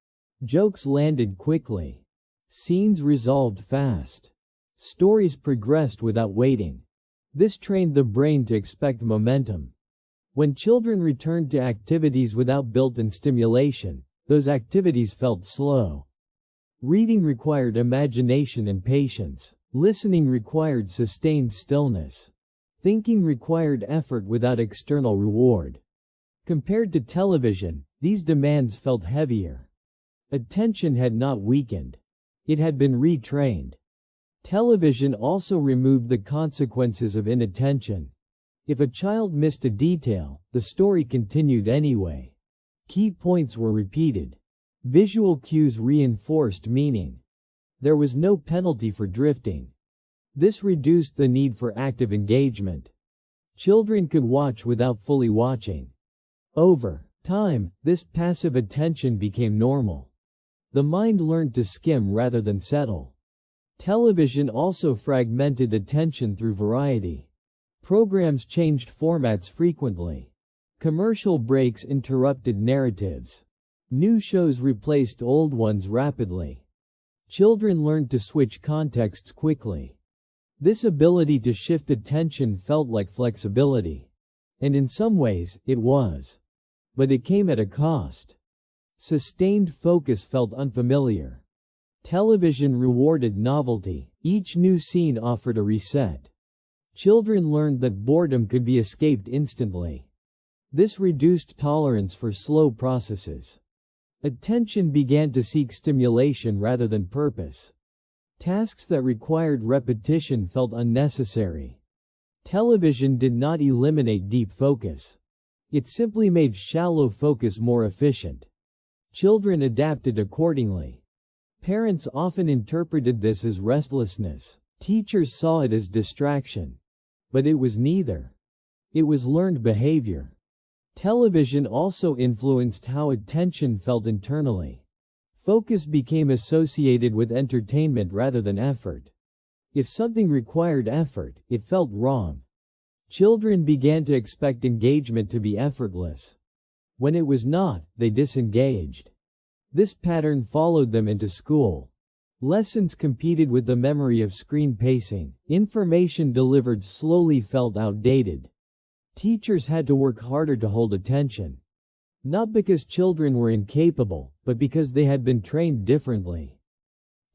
Jokes landed quickly. Scenes resolved fast. Stories progressed without waiting. This trained the brain to expect momentum. When children returned to activities without built-in stimulation, those activities felt slow. Reading required imagination and patience. Listening required sustained stillness. Thinking required effort without external reward. Compared to television, these demands felt heavier. Attention had not weakened. It had been retrained. Television also removed the consequences of inattention. If a child missed a detail, the story continued anyway. Key points were repeated. Visual cues reinforced meaning. There was no penalty for drifting. This reduced the need for active engagement. Children could watch without fully watching. Over time, this passive attention became normal. The mind learned to skim rather than settle. Television also fragmented attention through variety. Programs changed formats frequently. Commercial breaks interrupted narratives. New shows replaced old ones rapidly. Children learned to switch contexts quickly. This ability to shift attention felt like flexibility. And in some ways, it was. But it came at a cost. Sustained focus felt unfamiliar. Television rewarded novelty. Each new scene offered a reset. Children learned that boredom could be escaped instantly. This reduced tolerance for slow processes. Attention began to seek stimulation rather than purpose. Tasks that required repetition felt unnecessary. Television did not eliminate deep focus. It simply made shallow focus more efficient. Children adapted accordingly. Parents often interpreted this as restlessness. Teachers saw it as distraction. But it was neither. It was learned behavior. Television also influenced how attention felt internally. Focus became associated with entertainment rather than effort. If something required effort, it felt wrong. Children began to expect engagement to be effortless. When it was not, they disengaged. This pattern followed them into school. Lessons competed with the memory of screen pacing. Information delivered slowly felt outdated. Teachers had to work harder to hold attention. Not because children were incapable, but because they had been trained differently.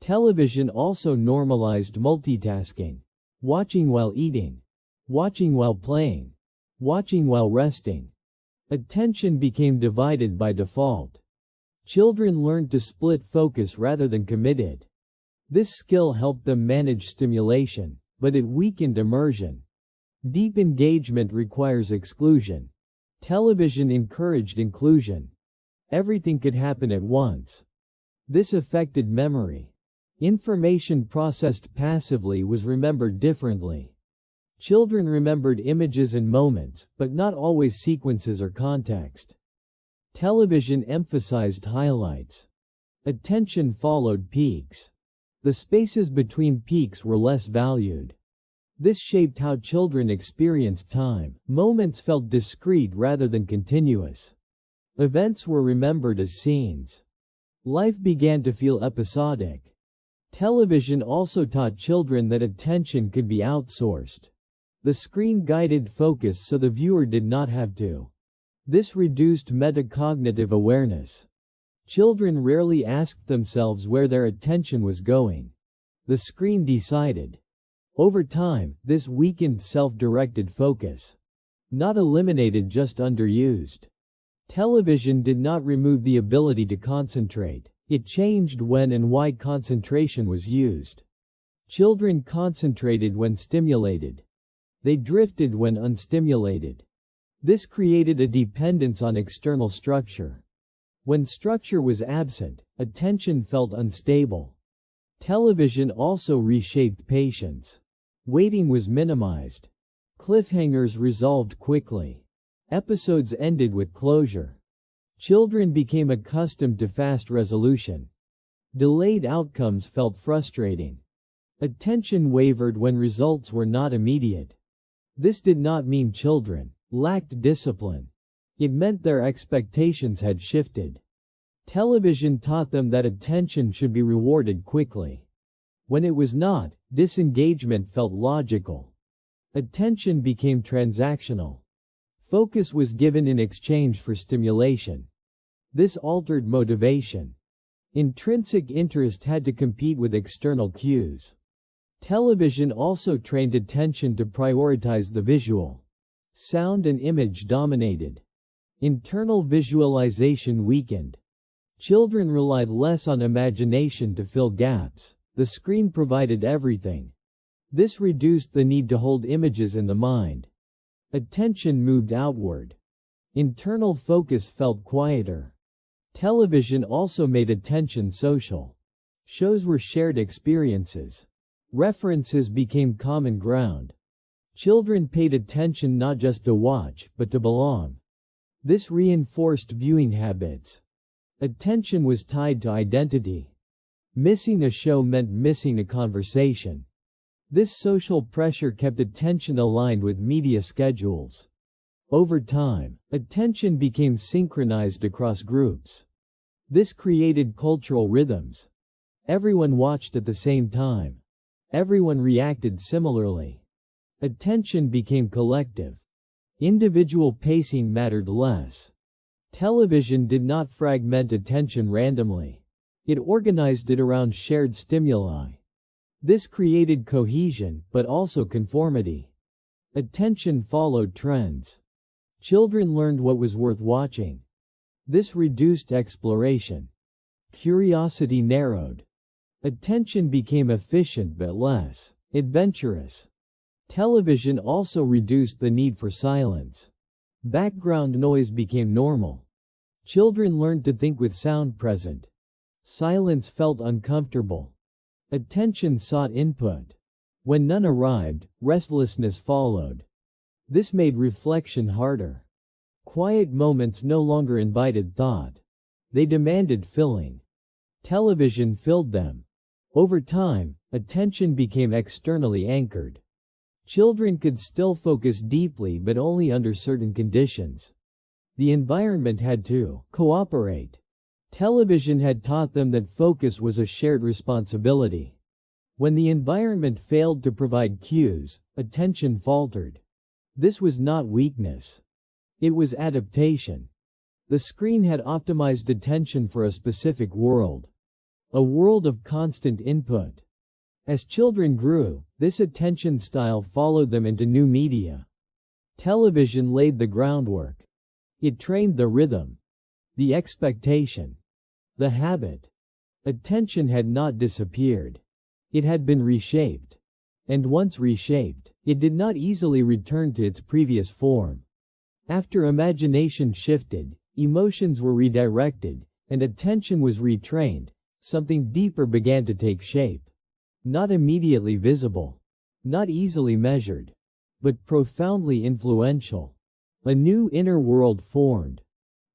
Television also normalized multitasking. Watching while eating. Watching while playing. Watching while resting. Attention became divided by default. Children learned to split focus rather than commit it. This skill helped them manage stimulation, but it weakened immersion. Deep engagement requires exclusion. Television encouraged inclusion. Everything could happen at once. This affected memory. Information processed passively was remembered differently. Children remembered images and moments, but not always sequences or context. Television emphasized highlights. Attention followed peaks. The spaces between peaks were less valued. This shaped how children experienced time. Moments felt discrete rather than continuous. Events were remembered as scenes. Life began to feel episodic. Television also taught children that attention could be outsourced. The screen guided focus so the viewer did not have to. This reduced metacognitive awareness. Children rarely asked themselves where their attention was going. The screen decided. Over time, this weakened self-directed focus. Not eliminated, just underused. Television did not remove the ability to concentrate. It changed when and why concentration was used. Children concentrated when stimulated. They drifted when unstimulated. This created a dependence on external structure. When structure was absent, attention felt unstable. Television also reshaped patience. Waiting was minimized. Cliffhangers resolved quickly. Episodes ended with closure. Children became accustomed to fast resolution. Delayed outcomes felt frustrating. Attention wavered when results were not immediate. This did not mean children lacked discipline. It meant their expectations had shifted. Television taught them that attention should be rewarded quickly. When it was not, disengagement felt logical. Attention became transactional. Focus was given in exchange for stimulation. This altered motivation. Intrinsic interest had to compete with external cues. Television also trained attention to prioritize the visual. Sound and image dominated. Internal visualization weakened. Children relied less on imagination to fill gaps. The screen provided everything. This reduced the need to hold images in the mind. Attention moved outward. Internal focus felt quieter. Television also made attention social. Shows were shared experiences. References became common ground. Children paid attention not just to watch, but to belong. This reinforced viewing habits. Attention was tied to identity. Missing a show meant missing a conversation. This social pressure kept attention aligned with media schedules. Over time, attention became synchronized across groups. This created cultural rhythms. Everyone watched at the same time. Everyone reacted similarly. Attention became collective. Individual pacing mattered less. Television did not fragment attention randomly. It organized it around shared stimuli. This created cohesion, but also conformity. Attention followed trends. Children learned what was worth watching. This reduced exploration. Curiosity narrowed. Attention became efficient but less adventurous. Television also reduced the need for silence. Background noise became normal. Children learned to think with sound present. Silence felt uncomfortable. Attention sought input. When none arrived, restlessness followed. This made reflection harder. Quiet moments no longer invited thought. They demanded filling. Television filled them. Over time, attention became externally anchored. Children could still focus deeply but only under certain conditions. The environment had to cooperate. Television had taught them that focus was a shared responsibility. When the environment failed to provide cues, attention faltered. This was not weakness. It was adaptation. The screen had optimized attention for a specific world. A world of constant input. As children grew, this attention style followed them into new media. Television laid the groundwork. It trained the rhythm, the expectation, the habit. Attention had not disappeared. It had been reshaped. And once reshaped, it did not easily return to its previous form. After imagination shifted, emotions were redirected, and attention was retrained, something deeper began to take shape. Not immediately visible, not easily measured, but profoundly influential. A new inner world formed.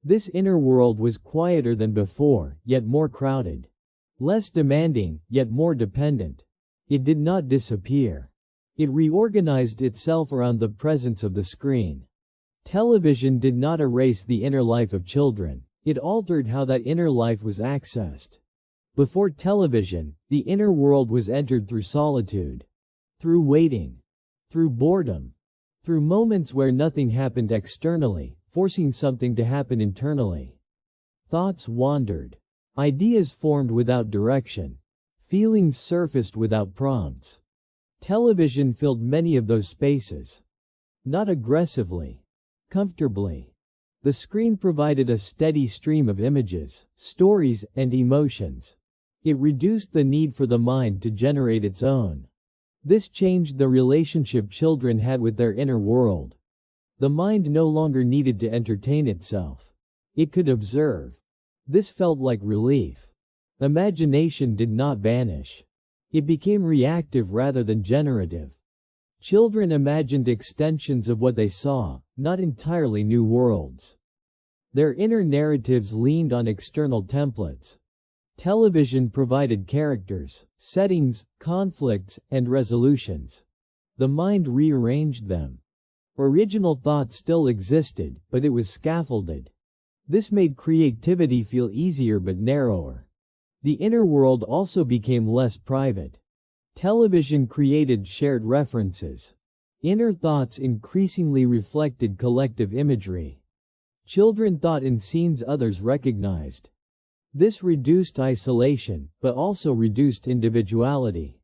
This inner world was quieter than before, yet more crowded. Less demanding, yet more dependent. It did not disappear. It reorganized itself around the presence of the screen. Television did not erase the inner life of children. It altered how that inner life was accessed. Before television, the inner world was entered through solitude, through waiting, through boredom, through moments where nothing happened externally, forcing something to happen internally. Thoughts wandered. Ideas formed without direction. Feelings surfaced without prompts. Television filled many of those spaces. Not aggressively, comfortably. The screen provided a steady stream of images, stories, and emotions. It reduced the need for the mind to generate its own. This changed the relationship children had with their inner world. The mind no longer needed to entertain itself. It could observe. This felt like relief. Imagination did not vanish. It became reactive rather than generative. Children imagined extensions of what they saw, not entirely new worlds. Their inner narratives leaned on external templates. Television provided characters, settings, conflicts, and resolutions. The mind rearranged them. Original thought still existed, but it was scaffolded. This made creativity feel easier but narrower. The inner world also became less private. Television created shared references. Inner thoughts increasingly reflected collective imagery. Children thought in scenes others recognized. This reduced isolation, but also reduced individuality.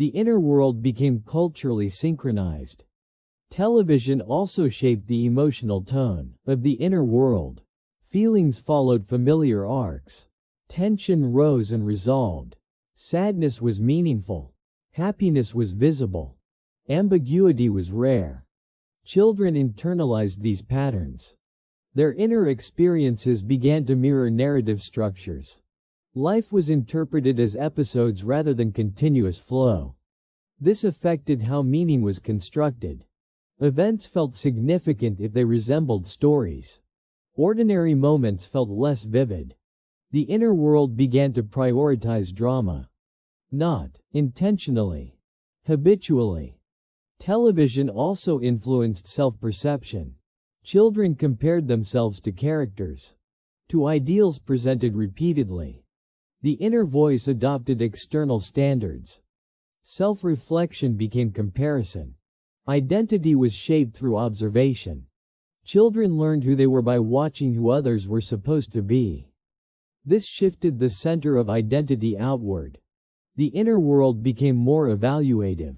The inner world became culturally synchronized. Television also shaped the emotional tone of the inner world. Feelings followed familiar arcs. Tension rose and resolved. Sadness was meaningful. Happiness was visible. Ambiguity was rare. Children internalized these patterns. Their inner experiences began to mirror narrative structures. Life was interpreted as episodes rather than continuous flow. This affected how meaning was constructed. Events felt significant if they resembled stories. Ordinary moments felt less vivid. The inner world began to prioritize drama. Not intentionally. Habitually. Television also influenced self-perception. Children compared themselves to characters, to ideals presented repeatedly. The inner voice adopted external standards. Self-reflection became comparison. Identity was shaped through observation. Children learned who they were by watching who others were supposed to be. This shifted the center of identity outward. The inner world became more evaluative.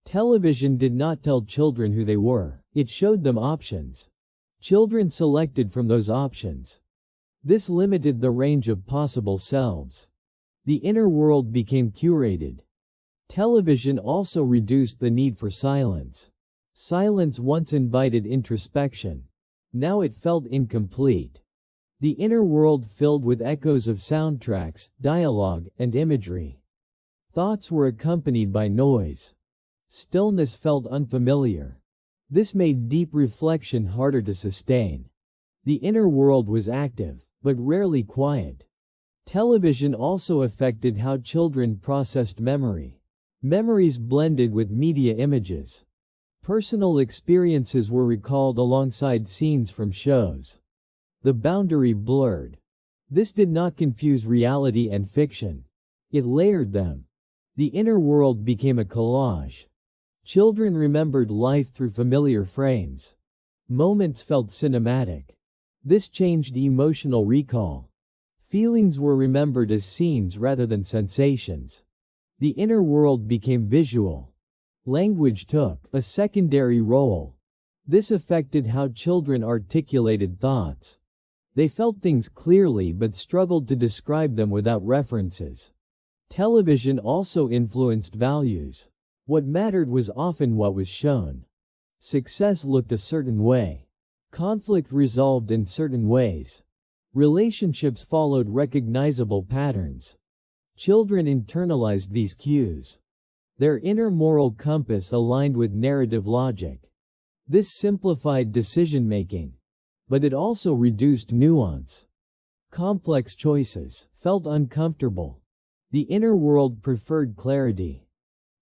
Television did not tell children who they were, it showed them options. Children selected from those options. This limited the range of possible selves. The inner world became curated. Television also reduced the need for silence. Silence once invited introspection. Now it felt incomplete. The inner world filled with echoes of soundtracks, dialogue, and imagery. Thoughts were accompanied by noise. Stillness felt unfamiliar. This made deep reflection harder to sustain. The inner world was active, but rarely quiet. Television also affected how children processed memory. Memories blended with media images. Personal experiences were recalled alongside scenes from shows. The boundary blurred. This did not confuse reality and fiction. It layered them. The inner world became a collage. Children remembered life through familiar frames. Moments felt cinematic. This changed emotional recall. Feelings were remembered as scenes rather than sensations. The inner world became visual. Language took a secondary role. This affected how children articulated thoughts. They felt things clearly but struggled to describe them without references. Television also influenced values. What mattered was often what was shown. Success looked a certain way. Conflict resolved in certain ways. Relationships followed recognizable patterns. Children internalized these cues. Their inner moral compass aligned with narrative logic. This simplified decision-making. But it also reduced nuance. Complex choices felt uncomfortable. The inner world preferred clarity.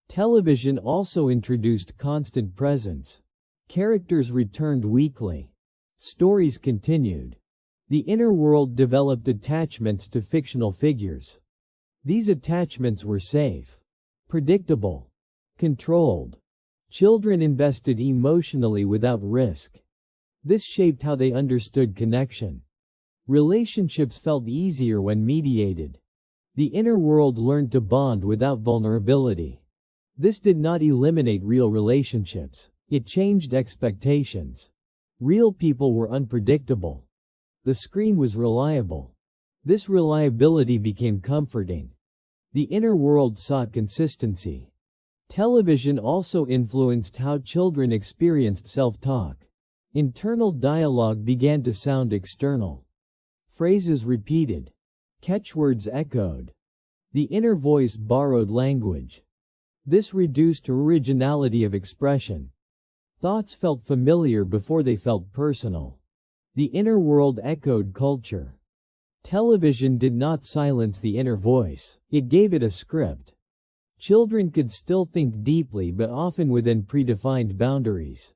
Television also introduced constant presence. Characters returned weekly. Stories continued. The inner world developed attachments to fictional figures. These attachments were safe, predictable, controlled. Children invested emotionally without risk. This shaped how they understood connection. Relationships felt easier when mediated. The inner world learned to bond without vulnerability. This did not eliminate real relationships. It changed expectations. Real people were unpredictable. The screen was reliable. This reliability became comforting. The inner world sought consistency. Television also influenced how children experienced self-talk. Internal dialogue began to sound external. Phrases repeated. Catchwords echoed. The inner voice borrowed language. This reduced originality of expression. Thoughts felt familiar before they felt personal. The inner world echoed culture. Television did not silence the inner voice. It gave it a script. Children could still think deeply but often within predefined boundaries.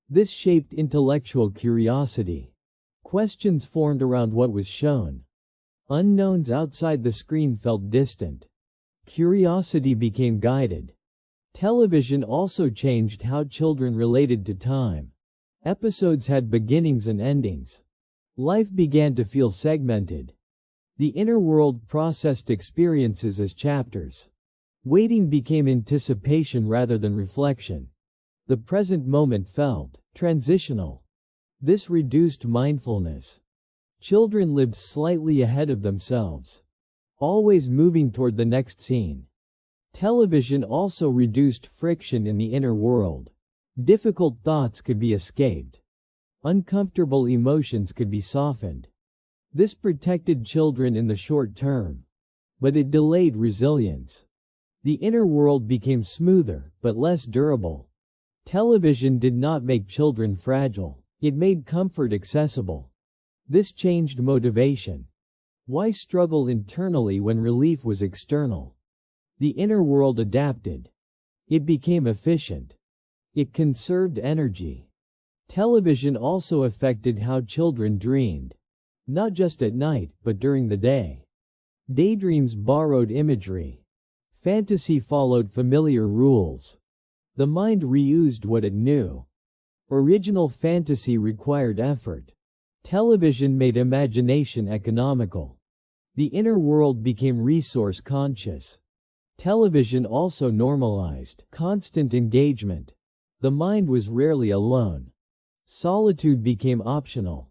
This shaped intellectual curiosity. Questions formed around what was shown. Unknowns outside the screen felt distant. Curiosity became guided. Television also changed how children related to time. Episodes had beginnings and endings. Life began to feel segmented. The inner world processed experiences as chapters. Waiting became anticipation rather than reflection. The present moment felt transitional. This reduced mindfulness. Children lived slightly ahead of themselves, always moving toward the next scene. Television also reduced friction in the inner world. Difficult thoughts could be escaped. Uncomfortable emotions could be softened. This protected children in the short term, but it delayed resilience. The inner world became smoother, but less durable. Television did not make children fragile. It made comfort accessible. This changed motivation. Why struggle internally when relief was external? The inner world adapted. It became efficient. It conserved energy. Television also affected how children dreamed. Not just at night, but during the day. Daydreams borrowed imagery. Fantasy followed familiar rules. The mind reused what it knew. Original fantasy required effort. Television made imagination economical. The inner world became resource conscious. Television also normalized constant engagement. The mind was rarely alone. Solitude became optional.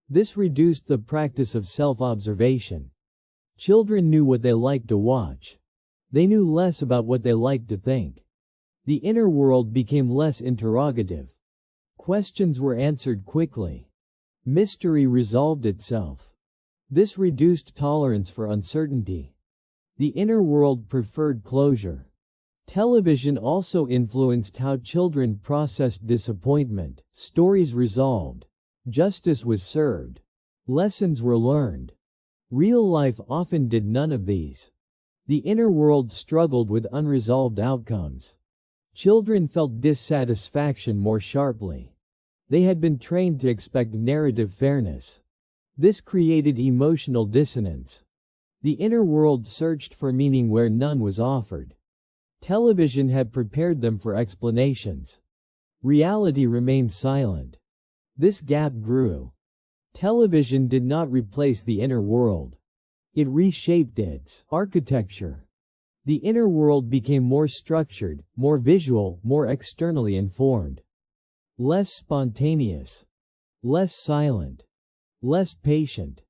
This reduced the practice of self-observation. Children knew what they liked to watch. They knew less about what they liked to think. The inner world became less interrogative. Questions were answered quickly. Mystery resolved itself. This reduced tolerance for uncertainty. The inner world preferred closure. Television also influenced how children processed disappointment. Stories resolved. Justice was served. Lessons were learned. Real life often did none of these. The inner world struggled with unresolved outcomes. Children felt dissatisfaction more sharply. They had been trained to expect narrative fairness. This created emotional dissonance. The inner world searched for meaning where none was offered. Television had prepared them for explanations. Reality remained silent. This gap grew. Television did not replace the inner world. It reshaped its architecture. The inner world became more structured, more visual, more externally informed. Less spontaneous. Less silent. Less patient.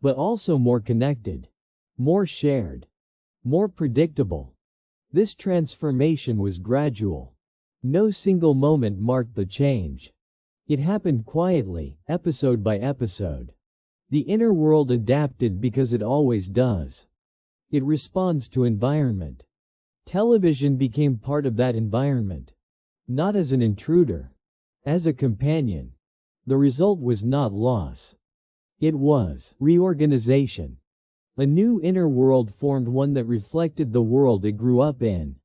But also more connected. More shared. More predictable. This transformation was gradual. No single moment marked the change. It happened quietly, episode by episode. The inner world adapted because it always does. It responds to environment. Television became part of that environment. Not as an intruder. As a companion. The result was not loss. It was reorganization. A new inner world formed, one that reflected the world it grew up in.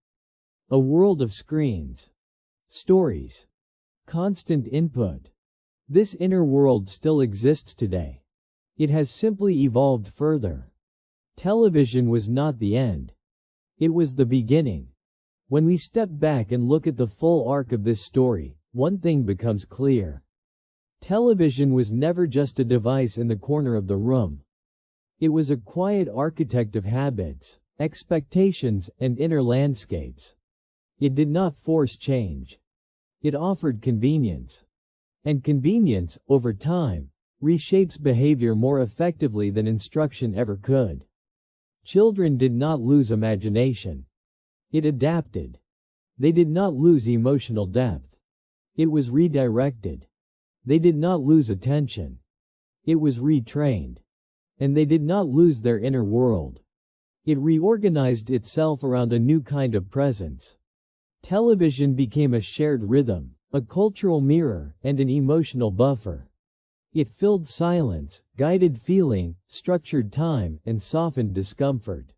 A world of screens. Stories. Constant input. This inner world still exists today. It has simply evolved further. Television was not the end. It was the beginning. When we step back and look at the full arc of this story, one thing becomes clear. Television was never just a device in the corner of the room. It was a quiet architect of habits, expectations, and inner landscapes. It did not force change. It offered convenience. And convenience, over time, reshapes behavior more effectively than instruction ever could. Children did not lose imagination. It adapted. They did not lose emotional depth. It was redirected. They did not lose attention. It was retrained. And they did not lose their inner world. It reorganized itself around a new kind of presence. Television became a shared rhythm, a cultural mirror, and an emotional buffer. It filled silence, guided feeling, structured time, and softened discomfort.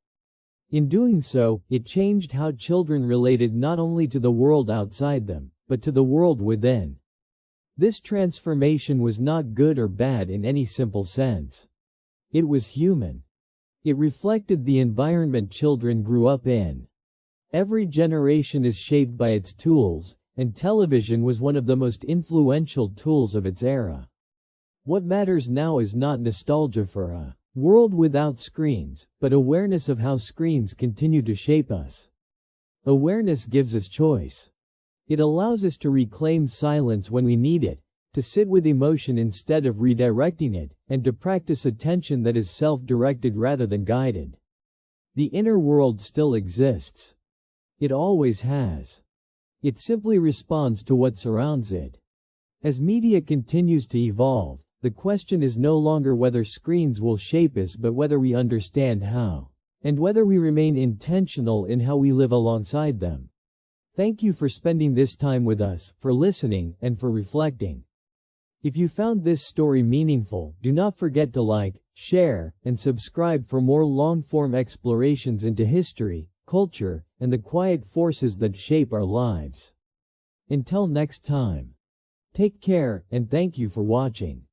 In doing so, it changed how children related not only to the world outside them, but to the world within. This transformation was not good or bad in any simple sense. It was human. It reflected the environment children grew up in. Every generation is shaped by its tools, and television was one of the most influential tools of its era. What matters now is not nostalgia for a world without screens, but awareness of how screens continue to shape us. Awareness gives us choice. It allows us to reclaim silence when we need it, to sit with emotion instead of redirecting it, and to practice attention that is self-directed rather than guided. The inner world still exists. It always has. It simply responds to what surrounds it. As media continues to evolve, the question is no longer whether screens will shape us but whether we understand how, and whether we remain intentional in how we live alongside them. Thank you for spending this time with us, for listening, and for reflecting. If you found this story meaningful, do not forget to like, share, and subscribe for more long-form explorations into history, culture, and the quiet forces that shape our lives. Until next time, take care and thank you for watching.